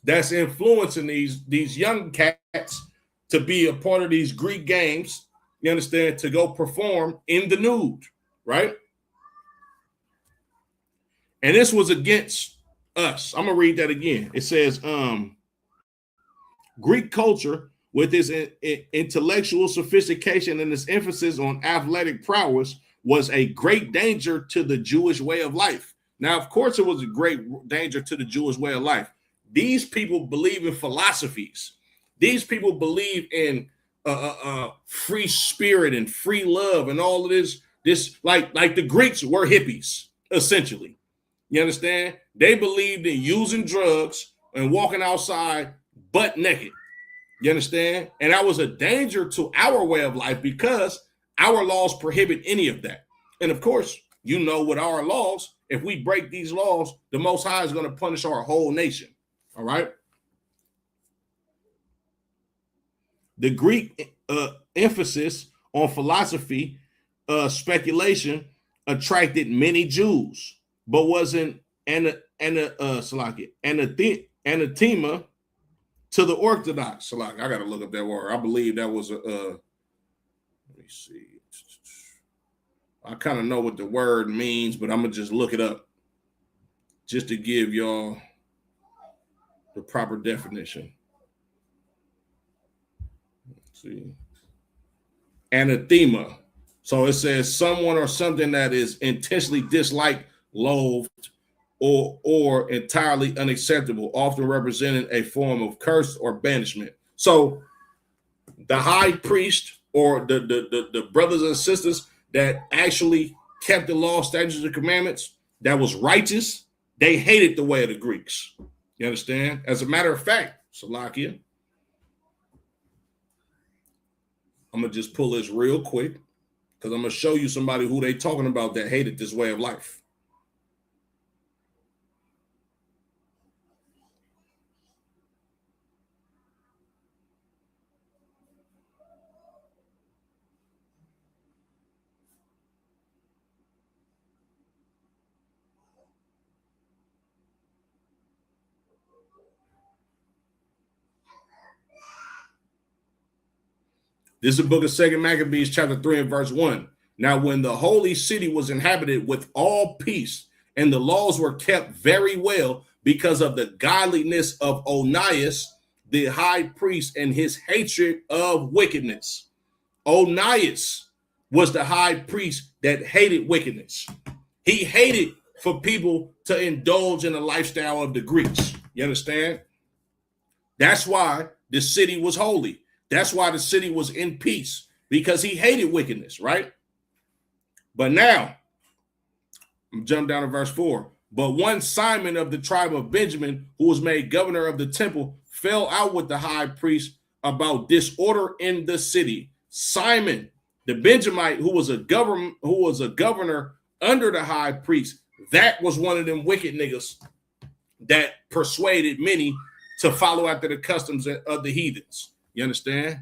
that's influencing these young cats to be a part of these Greek games, you understand, to go perform in the nude, right? And this was against us. I'm going to read that again. It says, Greek culture with its intellectual sophistication and its emphasis on athletic prowess was a great danger to the Jewish way of life. Now, of course, it was a great danger to the Jewish way of life. These people believe in philosophies. These people believe in free spirit and free love and all of this like the Greeks were hippies, essentially. You understand? They believed in using drugs and walking outside butt naked. You understand? And that was a danger to our way of life because our laws prohibit any of that. And of course, you know, with our laws, if we break these laws, the Most High is going to punish our whole nation. All right. The Greek emphasis on philosophy, speculation attracted many Jews, but wasn't anathema to the Orthodox. I got to look up that word. I believe that was let me see. I kind of know what the word means, but I'm gonna just look it up. just to give y'all the proper definition. Let's see. Anathema. So it says someone or something that is intentionally disliked, loathed, or entirely unacceptable, often representing a form of curse or banishment. So the high priest or the brothers and sisters that actually kept the law, statutes, and commandments that was righteous, they hated the way of the Greeks. You understand? As a matter of fact, Salakia, I'm going to just pull this real quick because I'm going to show you somebody who they talking about that hated this way of life. This is the book of 2 Maccabees, chapter 3 and verse 1. Now, when the holy city was inhabited with all peace, and the laws were kept very well because of the godliness of Onias, the high priest, and his hatred of wickedness. Onias was the high priest that hated wickedness. He hated for people to indulge in the lifestyle of the Greeks. You understand? That's why the city was holy. That's why the city was in peace, because he hated wickedness, right? But now, jump down to verse 4. But one Simon of the tribe of Benjamin, who was made governor of the temple, fell out with the high priest about disorder in the city. Simon, the Benjamite, who was a governor under the high priest, that was one of them wicked niggas that persuaded many to follow after the customs of the heathens. You understand?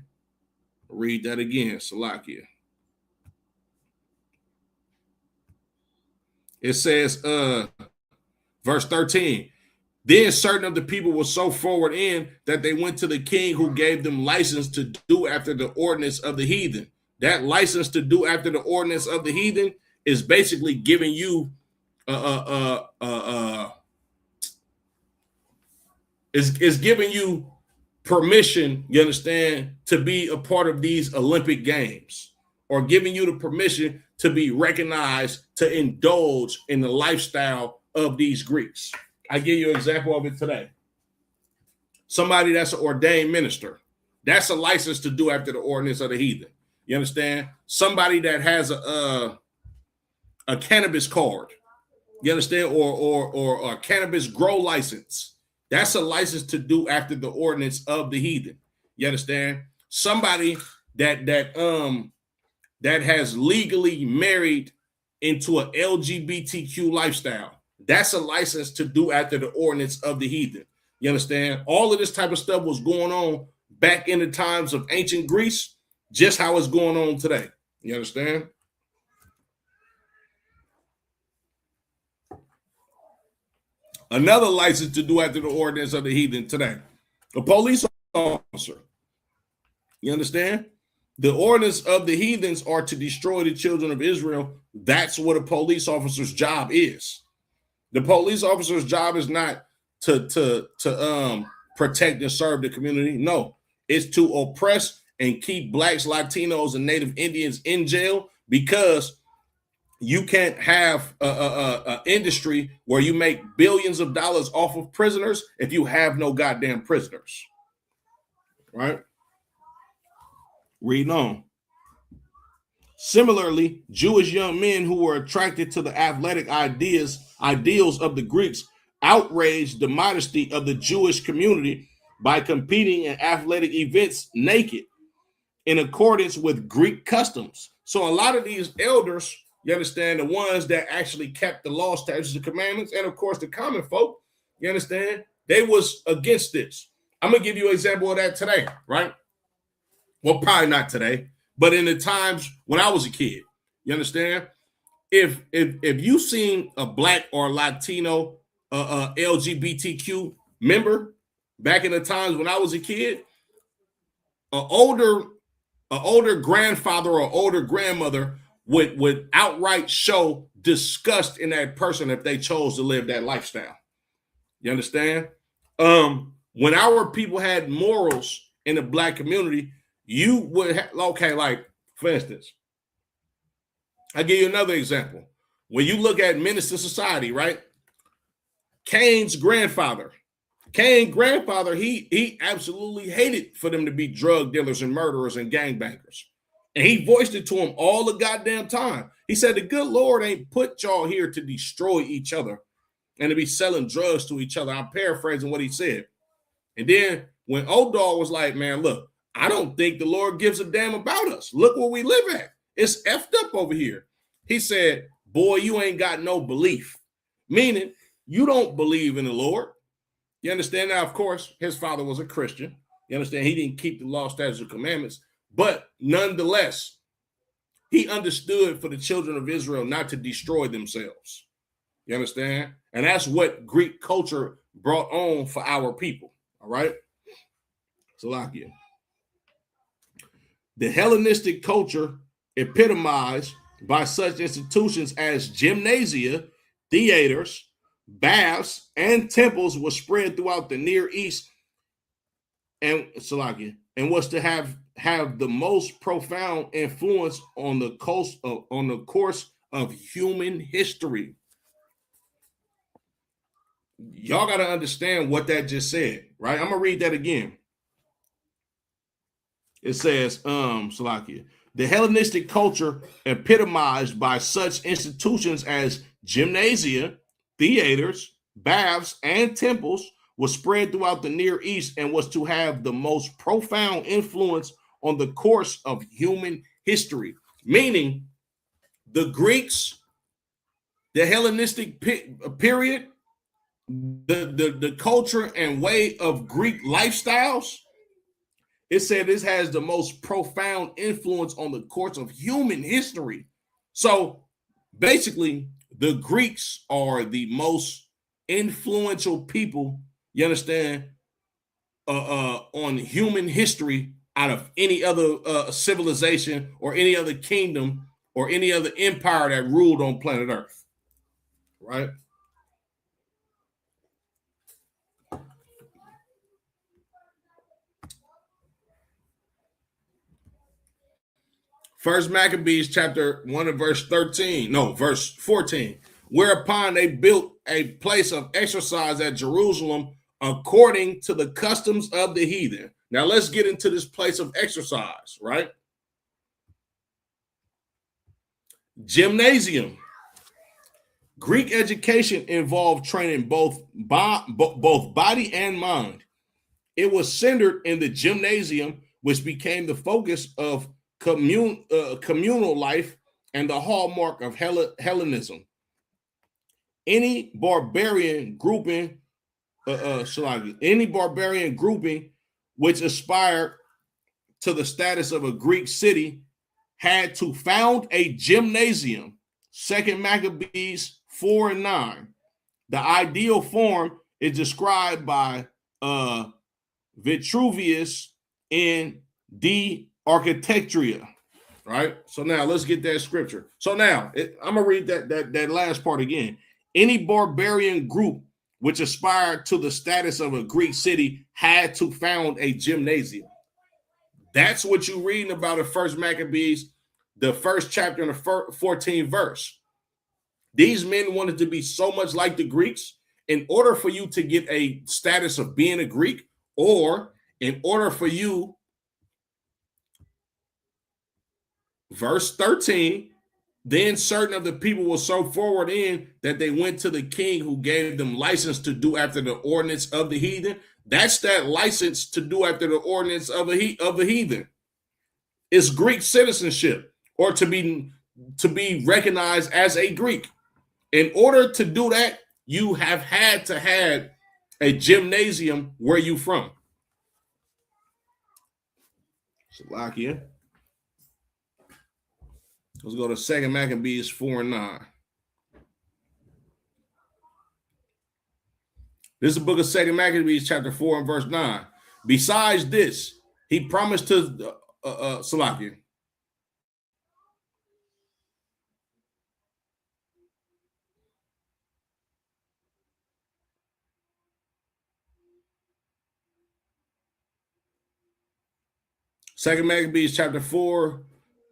Read that again, Salakia. It says, verse 13, then certain of the people were so forward in that they went to the king, who gave them license to do after the ordinance of the heathen. That license to do after the ordinance of the heathen is basically giving you is giving you permission, you understand, to be a part of these Olympic Games, or giving you the permission to be recognized, to indulge in the lifestyle of these Greeks. I give you an example of it today. Somebody that's an ordained minister, that's a license to do after the ordinance of the heathen. You understand? Somebody that has a cannabis card, you understand, or a cannabis grow license, that's a license to do after the ordinance of the heathen. You understand? Somebody that has legally married into an LGBTQ lifestyle, that's a license to do after the ordinance of the heathen. You understand? All of this type of stuff was going on back in the times of ancient Greece, just how it's going on today. You understand? Another license to do after the ordinance of the heathen today. A police officer. You understand? The ordinance of the heathens are to destroy the children of Israel. That's what a police officer's job is. The police officer's job is not to protect and serve the community. No, it's to oppress and keep blacks, Latinos, and Native Indians in jail, because you can't have a industry where you make billions of dollars off of prisoners if you have no goddamn prisoners. Right? Read on. Similarly, Jewish young men who were attracted to the athletic ideals of the Greeks outraged the modesty of the Jewish community by competing in athletic events naked in accordance with Greek customs. So a lot of these elders, you understand, the ones that actually kept the law, statutes, and commandments, and of course the common folk, you understand, they was against this. I'm gonna give you an example of that today, right? Well, probably not today, but in the times when I was a kid, you understand? If you seen a black or Latino LGBTQ member back in the times when I was a kid, an older grandfather or older grandmother would outright show disgust in that person if they chose to live that lifestyle. You understand? When our people had morals in the black community, you would okay, like for instance, I'll give you another example. When you look at Menace to Society, right? Cain's grandfather, he absolutely hated for them to be drug dealers and murderers and gangbangers. And he voiced it to him all the goddamn time. He said, the good Lord ain't put y'all here to destroy each other and to be selling drugs to each other. I'm paraphrasing what he said. And then when O'Dog was like, man, look, I don't think the Lord gives a damn about us. Look where we live at. It's effed up over here. He said, boy, you ain't got no belief. Meaning, you don't believe in the Lord. You understand? Now, of course, his father was a Christian. You understand? He didn't keep the law, statutes, and commandments. But nonetheless, he understood for the children of Israel not to destroy themselves. You understand? And that's what Greek culture brought on for our people. All right? Salakia. The Hellenistic culture epitomized by such institutions as gymnasia, theaters, baths, and temples was spread throughout the Near East and Salakia, and was to have the most profound influence on the course of human history. Y'all got to understand what that just said, right? I'm gonna read that again. It says, Salakia, the Hellenistic culture epitomized by such institutions as gymnasia, theaters, baths, and temples was spread throughout the Near East and was to have the most profound influence on the course of human history. Meaning, the Greeks, the Hellenistic period, the culture and way of Greek lifestyles, it said this has the most profound influence on the course of human history. So basically, the Greeks are the most influential people, you understand, on human history out of any other civilization or any other kingdom or any other empire that ruled on planet Earth, right? First Maccabees chapter 1 and verse 14. Whereupon they built a place of exercise at Jerusalem according to the customs of the heathen. Now let's get into this place of exercise, right? Gymnasium. Greek education involved training both body and mind. It was centered in the gymnasium, which became the focus of communal life and the hallmark of Hellenism. Any barbarian grouping which aspired to the status of a Greek city had to found a gymnasium. 2 Maccabees 4 and 9. The ideal form is described by Vitruvius in De Architectura, right? So now let's get that scripture. So now I'm gonna read that last part again. Any barbarian group which aspired to the status of a Greek city had to found a gymnasium. That's what you're reading about in First Maccabees, the first chapter and the 14th verse. These men wanted to be so much like the Greeks. In order for you to get a status of being a Greek, or in order for you, verse 13, then certain of the people were so forward in that they went to the king who gave them license to do after the ordinance of the heathen. That's that license to do after the ordinance of the heathen. It's Greek citizenship, or to be recognized as a Greek. In order to do that, you have had to have a gymnasium where you from. Slovakia. Let's go to 2 Maccabees 4 and 9. This is the book of 2 Maccabees chapter 4 and verse 9. Besides this, he promised to Slovakia. Second Maccabees chapter 4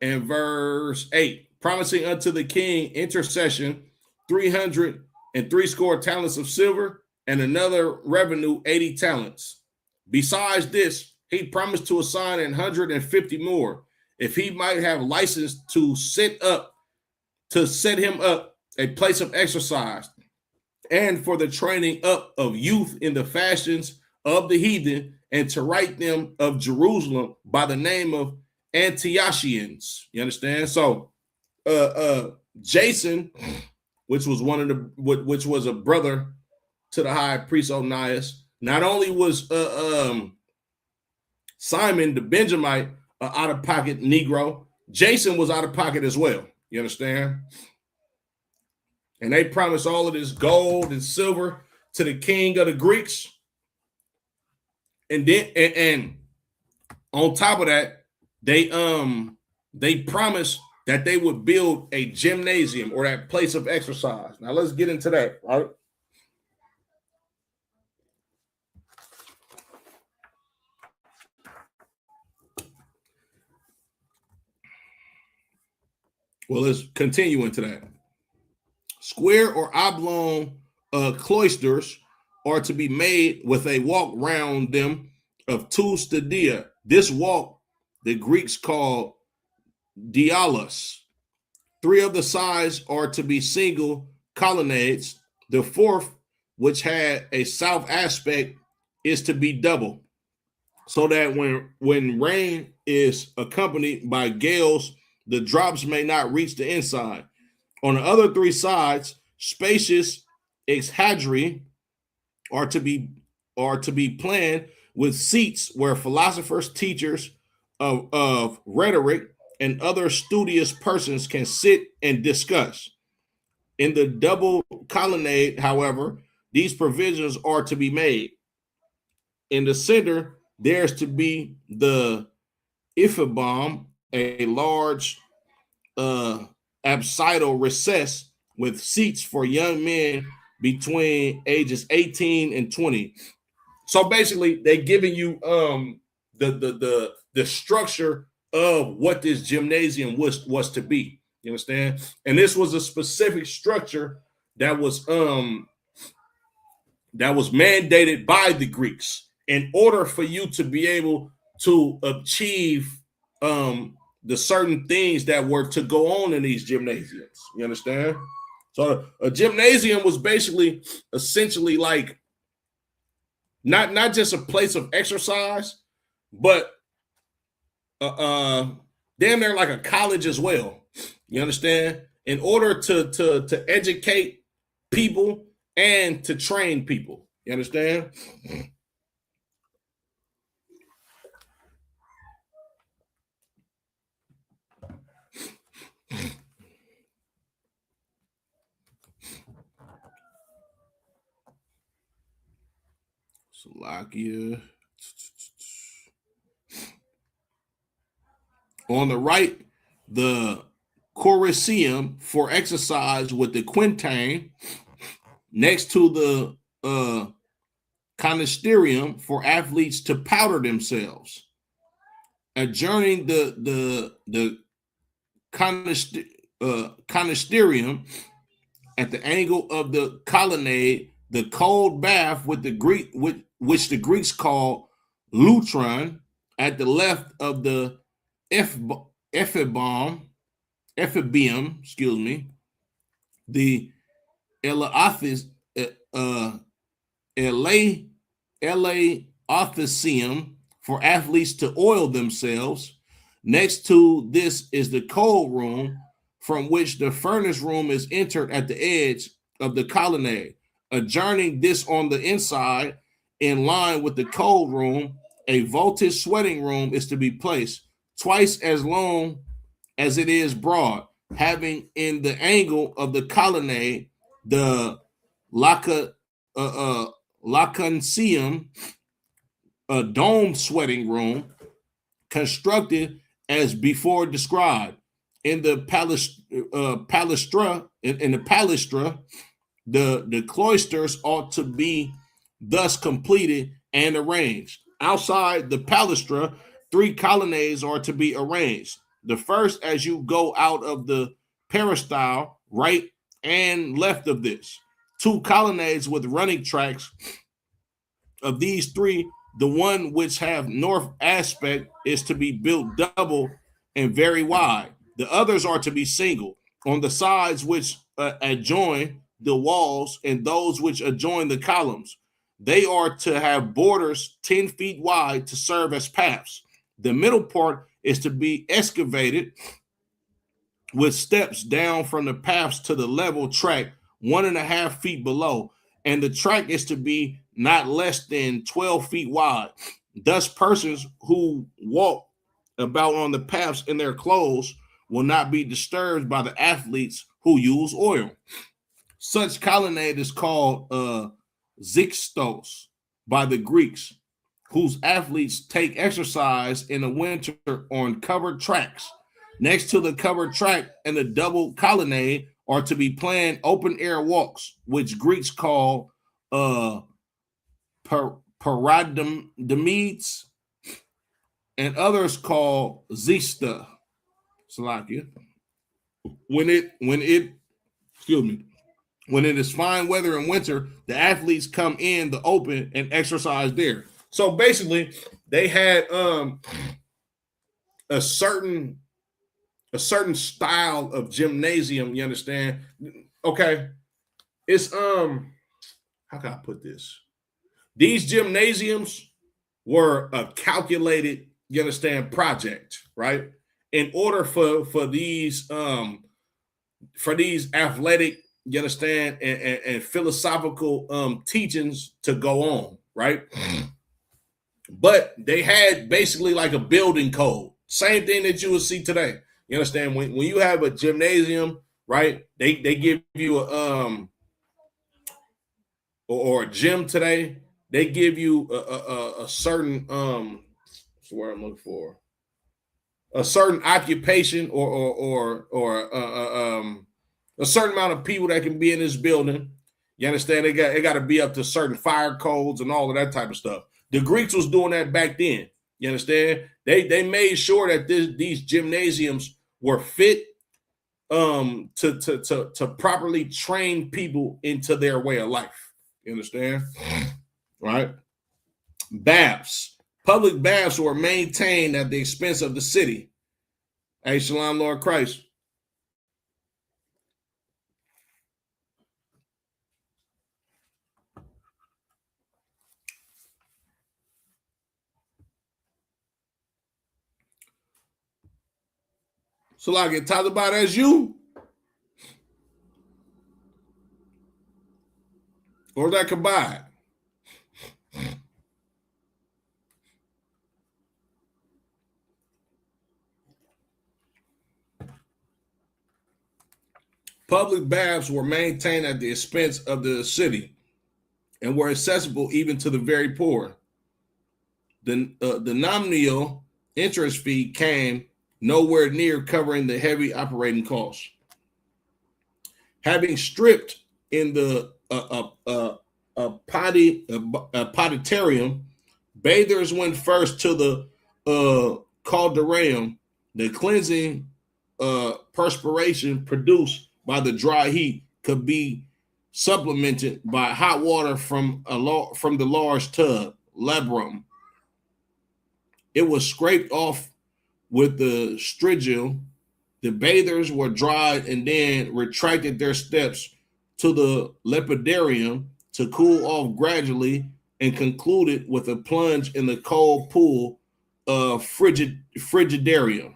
and verse 8. Promising unto the king intercession 360 talents of silver, and another revenue 80 talents. Besides this, he promised to assign 150 more, if he might have license to set him up a place of exercise, and for the training up of youth in the fashions of the heathen, and to write them of Jerusalem by the name of Antiochians. You understand? So Jason, which was a brother to the high priest Onias, not only was Simon the Benjamite out-of-pocket Negro, Jason was out of pocket as well. You understand? And they promised all of this gold and silver to the king of the Greeks. And then and on top of that, they promised that they would build a gymnasium, or that place of exercise. Now let's get into that, right? Well, let's continue into that. Square or oblong cloisters are to be made with a walk round them of 2 stadia. This walk the Greeks call dialos. 3 of the sides are to be single colonnades. The 4th, which had a south aspect, is to be double, so that when rain is accompanied by gales, the drops may not reach the inside. On the other 3 sides, spacious exhadri are to be planned with seats where philosophers, teachers of rhetoric, and other studious persons can sit and discuss. In the double colonnade, however, these provisions are to be made. In the center, there's to be the Iphibaum, a large apsidal recess with seats for young men between ages 18 and 20. So basically, they're giving you the structure of what this gymnasium was to be. You understand? And this was a specific structure that was mandated by the Greeks in order for you to be able to achieve the certain things that were to go on in these gymnasiums. You understand? So a gymnasium was essentially like not just a place of exercise, but damn near like a college as well. You understand? In order to educate people and to train people. You understand? Slovakia. On the right, the Coliseum for exercise with the quintain. Next to the Conisterium for athletes to powder themselves. Adjourning the Conisterium at the angle of the colonnade, the cold bath with which the Greeks call lutron, at the left of the Ephibium, the Eleotheseum for athletes to oil themselves. Next to this is the cold room, from which the furnace room is entered at the edge of the colonnade. Adjourning this on the inside, in line with the cold room, a vaulted sweating room is to be placed, twice as long as it is broad, having in the angle of the colonnade the Lacanceum, a dome sweating room, constructed as before described. In the palæstra, the cloisters ought to be thus completed and arranged. Outside the palæstra, 3 colonnades are to be arranged. The first, as you go out of the peristyle, right and left of this. 2 colonnades with running tracks. Of these 3, the one which have north aspect is to be built double and very wide. The others are to be single. On the sides which adjoin the walls and those which adjoin the columns, they are to have borders 10 feet wide to serve as paths. The middle part is to be excavated with steps down from the paths to the level track 1.5 feet below, and the track is to be not less than 12 feet wide. Thus, persons who walk about on the paths in their clothes will not be disturbed by the athletes who use oil. Such colonnade is called zixtos by the Greeks, whose athletes take exercise in the winter on covered tracks. Next to the covered track and the double colonnade are to be planned open air walks, which Greeks call parademedes, and others call zista. Salakia. When it is fine weather in winter, the athletes come in the open and exercise there. So basically, they had a certain style of gymnasium. You understand? Okay, it's how can I put this? These gymnasiums were a calculated, you understand, project, right? In order for these athletic, you understand, and philosophical teachings to go on, right? But they had basically like a building code, same thing that you would see today. You understand? When you have a gymnasium, right? They give you a or a gym today. They give you a certain what's the word I'm looking for? A certain occupation or a certain amount of people that can be in this building. You understand? It got to be up to certain fire codes and all of that type of stuff. The Greeks was doing that back then. You understand? They made sure that these gymnasiums were fit to properly train people into their way of life. You understand? Right? Baths. Public baths were maintained at the expense of the city. Hey, Shalom, Lord Christ. So like it talked about as you? Or that combined? Public baths were maintained at the expense of the city and were accessible even to the very poor. The nominal interest fee came nowhere near covering the heavy operating costs. Having stripped in the potitarium, bathers went first to the caldarium. The cleansing perspiration produced by the dry heat could be supplemented by hot water from the large tub, labrum. It was scraped off with the strigil. The bathers were dried and then retracted their steps to the lepidarium to cool off gradually and concluded with a plunge in the cold pool of frigidarium.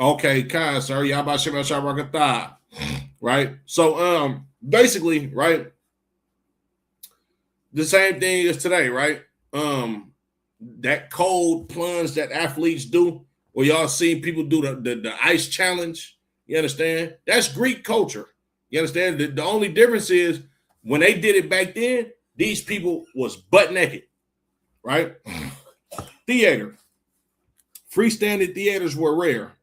Okay, kind sir. Right? So basically, right, the same thing as today, right? That cold plunge that athletes do, or y'all seen people do the ice challenge. You understand? That's Greek culture. You understand? The only difference is when they did it back then, these people was butt naked, right? Theater. Freestanding theaters were rare.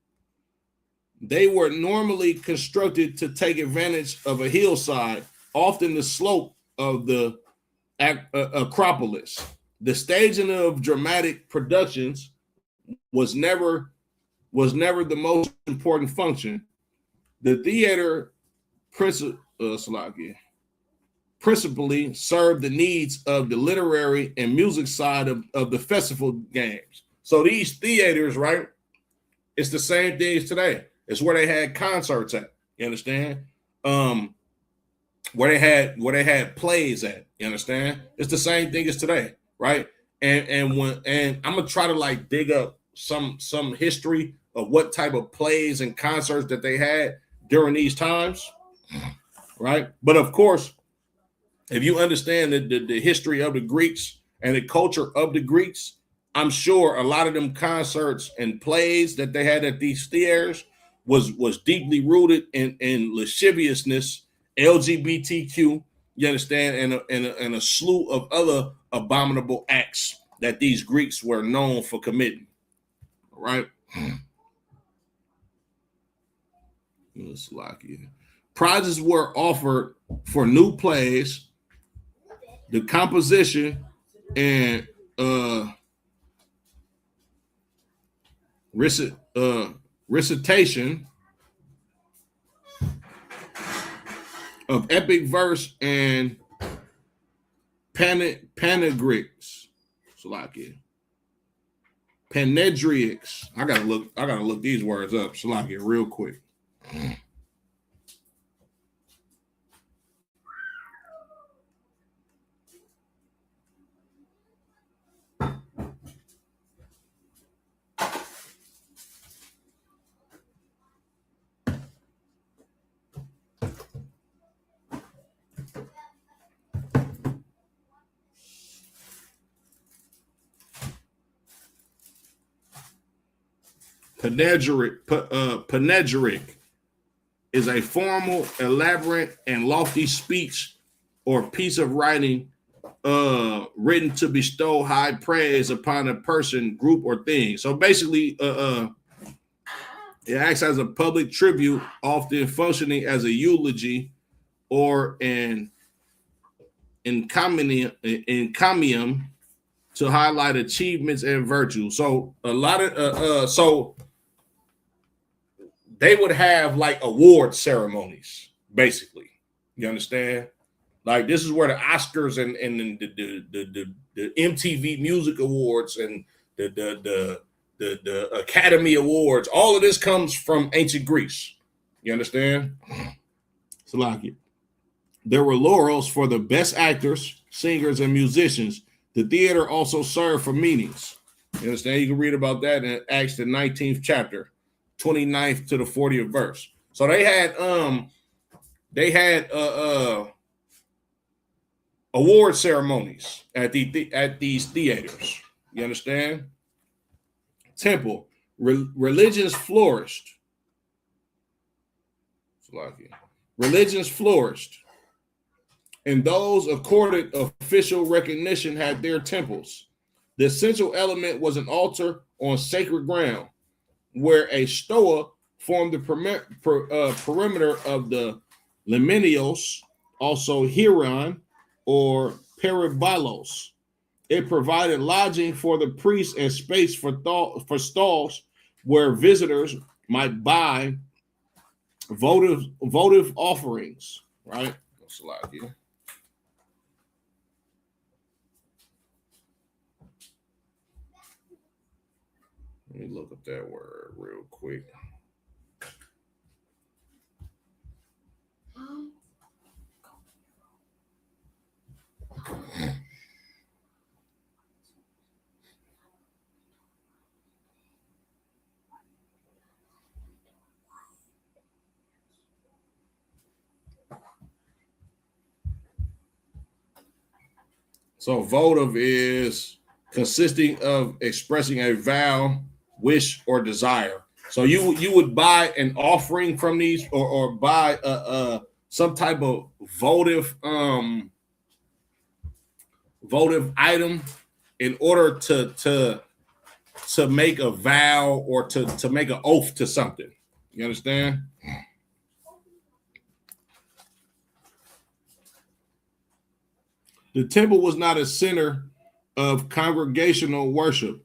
They were normally constructed to take advantage of a hillside, often the slope of the Acropolis. the staging of dramatic productions was never the most important function. The theater principally served the needs of the literary and music side of the festival games. So these theaters, right? It's the same thing as today. It's where they had concerts at. You understand? Where they had plays at. You understand? It's the same thing as today, right? And I'm gonna try to like dig up some history of what type of plays and concerts that they had during these times, right? But of course, if you understand the history of the Greeks and the culture of the Greeks, I'm sure a lot of them concerts and plays that they had at these theaters was deeply rooted in lasciviousness, LGBTQ, you understand, and a slew of other abominable acts that these Greeks were known for committing. All right. Prizes were offered for new plays, the composition and recitation of epic verse and panegyrics. Panegyrics. I gotta look these words up. Salakia, real quick. Panegyric is a formal, elaborate, and lofty speech or piece of writing written to bestow high praise upon a person, group, or thing. So basically, it acts as a public tribute, often functioning as a eulogy or an encomium to highlight achievements and virtue. So a lot of so they would have like award ceremonies, basically. You understand? Like this is where the Oscars and the MTV Music Awards and the Academy Awards, all of this comes from ancient Greece. You understand? So like there were laurels for the best actors, singers, and musicians. The theater also served for meetings. You understand? You can read about that in Acts the 19th chapter, 29th to the 40th verse. So they had award ceremonies at these theaters. You understand? Temple. Religions flourished. Religions flourished. And those accorded official recognition had their temples. The essential element was an altar on sacred ground, where a stoa formed the perimeter of the limenios, also Hieron or Peribalos. It provided lodging for the priests and space for stalls where visitors might buy votive offerings, right? That's a lot here. Let me look up that word real quick. So votive is consisting of expressing a vow, wish, or desire. So you would buy an offering from these or buy some type of votive item in order to make a vow or to make an oath to something. You understand? The temple was not a center of congregational worship.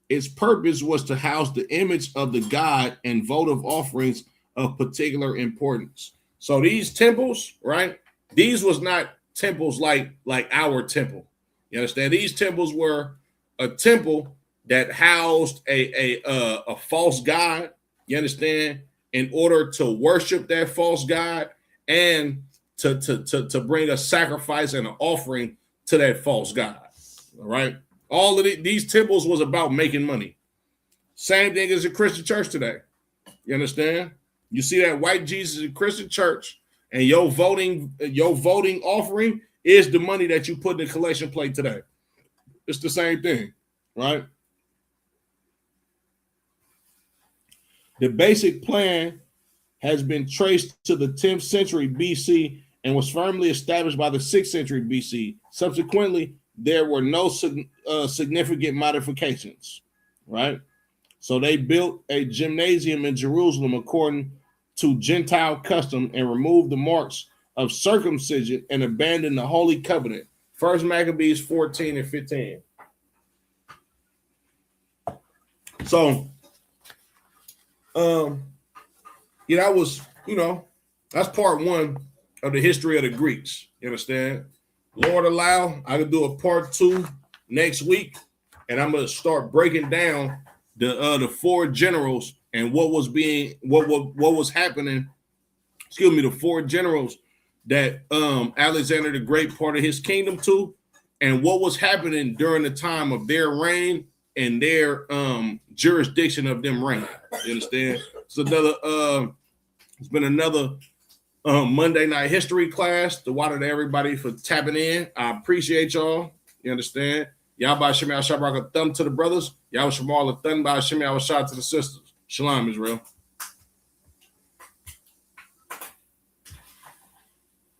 Its purpose was to house the image of the god and votive offerings of particular importance. So these temples, right? These was not temples like our temple. You understand? These temples were a temple that housed a false god. You understand? In order to worship that false god and to bring a sacrifice and an offering to that false god. All right. All of these temples was about making money. Same thing as a Christian church today. You understand? You see that white Jesus in Christian church, and your voting offering is the money that you put in the collection plate today. It's the same thing, right? The basic plan has been traced to the 10th century BC and was firmly established by the 6th century BC. Subsequently, there were no significant modifications, right? So they built a gymnasium in Jerusalem according to Gentile custom and removed the marks of circumcision and abandoned the Holy Covenant. First Maccabees 14 and 15. So, that was, that's part one of the history of the Greeks. You understand? Lord allow, I can do a part 2 next week, and I'm gonna start breaking down the 4 generals and what was happening. The 4 generals that Alexander the Great part of his kingdom to, and what was happening during the time of their reign and their jurisdiction of them reign. You understand? So it's been another Monday night history class. The water to everybody for tapping in. I appreciate y'all. You understand? Y'all by Shemel Shabrak a thumb to the brothers. Y'all Shamal a thumb by Shemel Shah to the sisters. Shalom, Israel.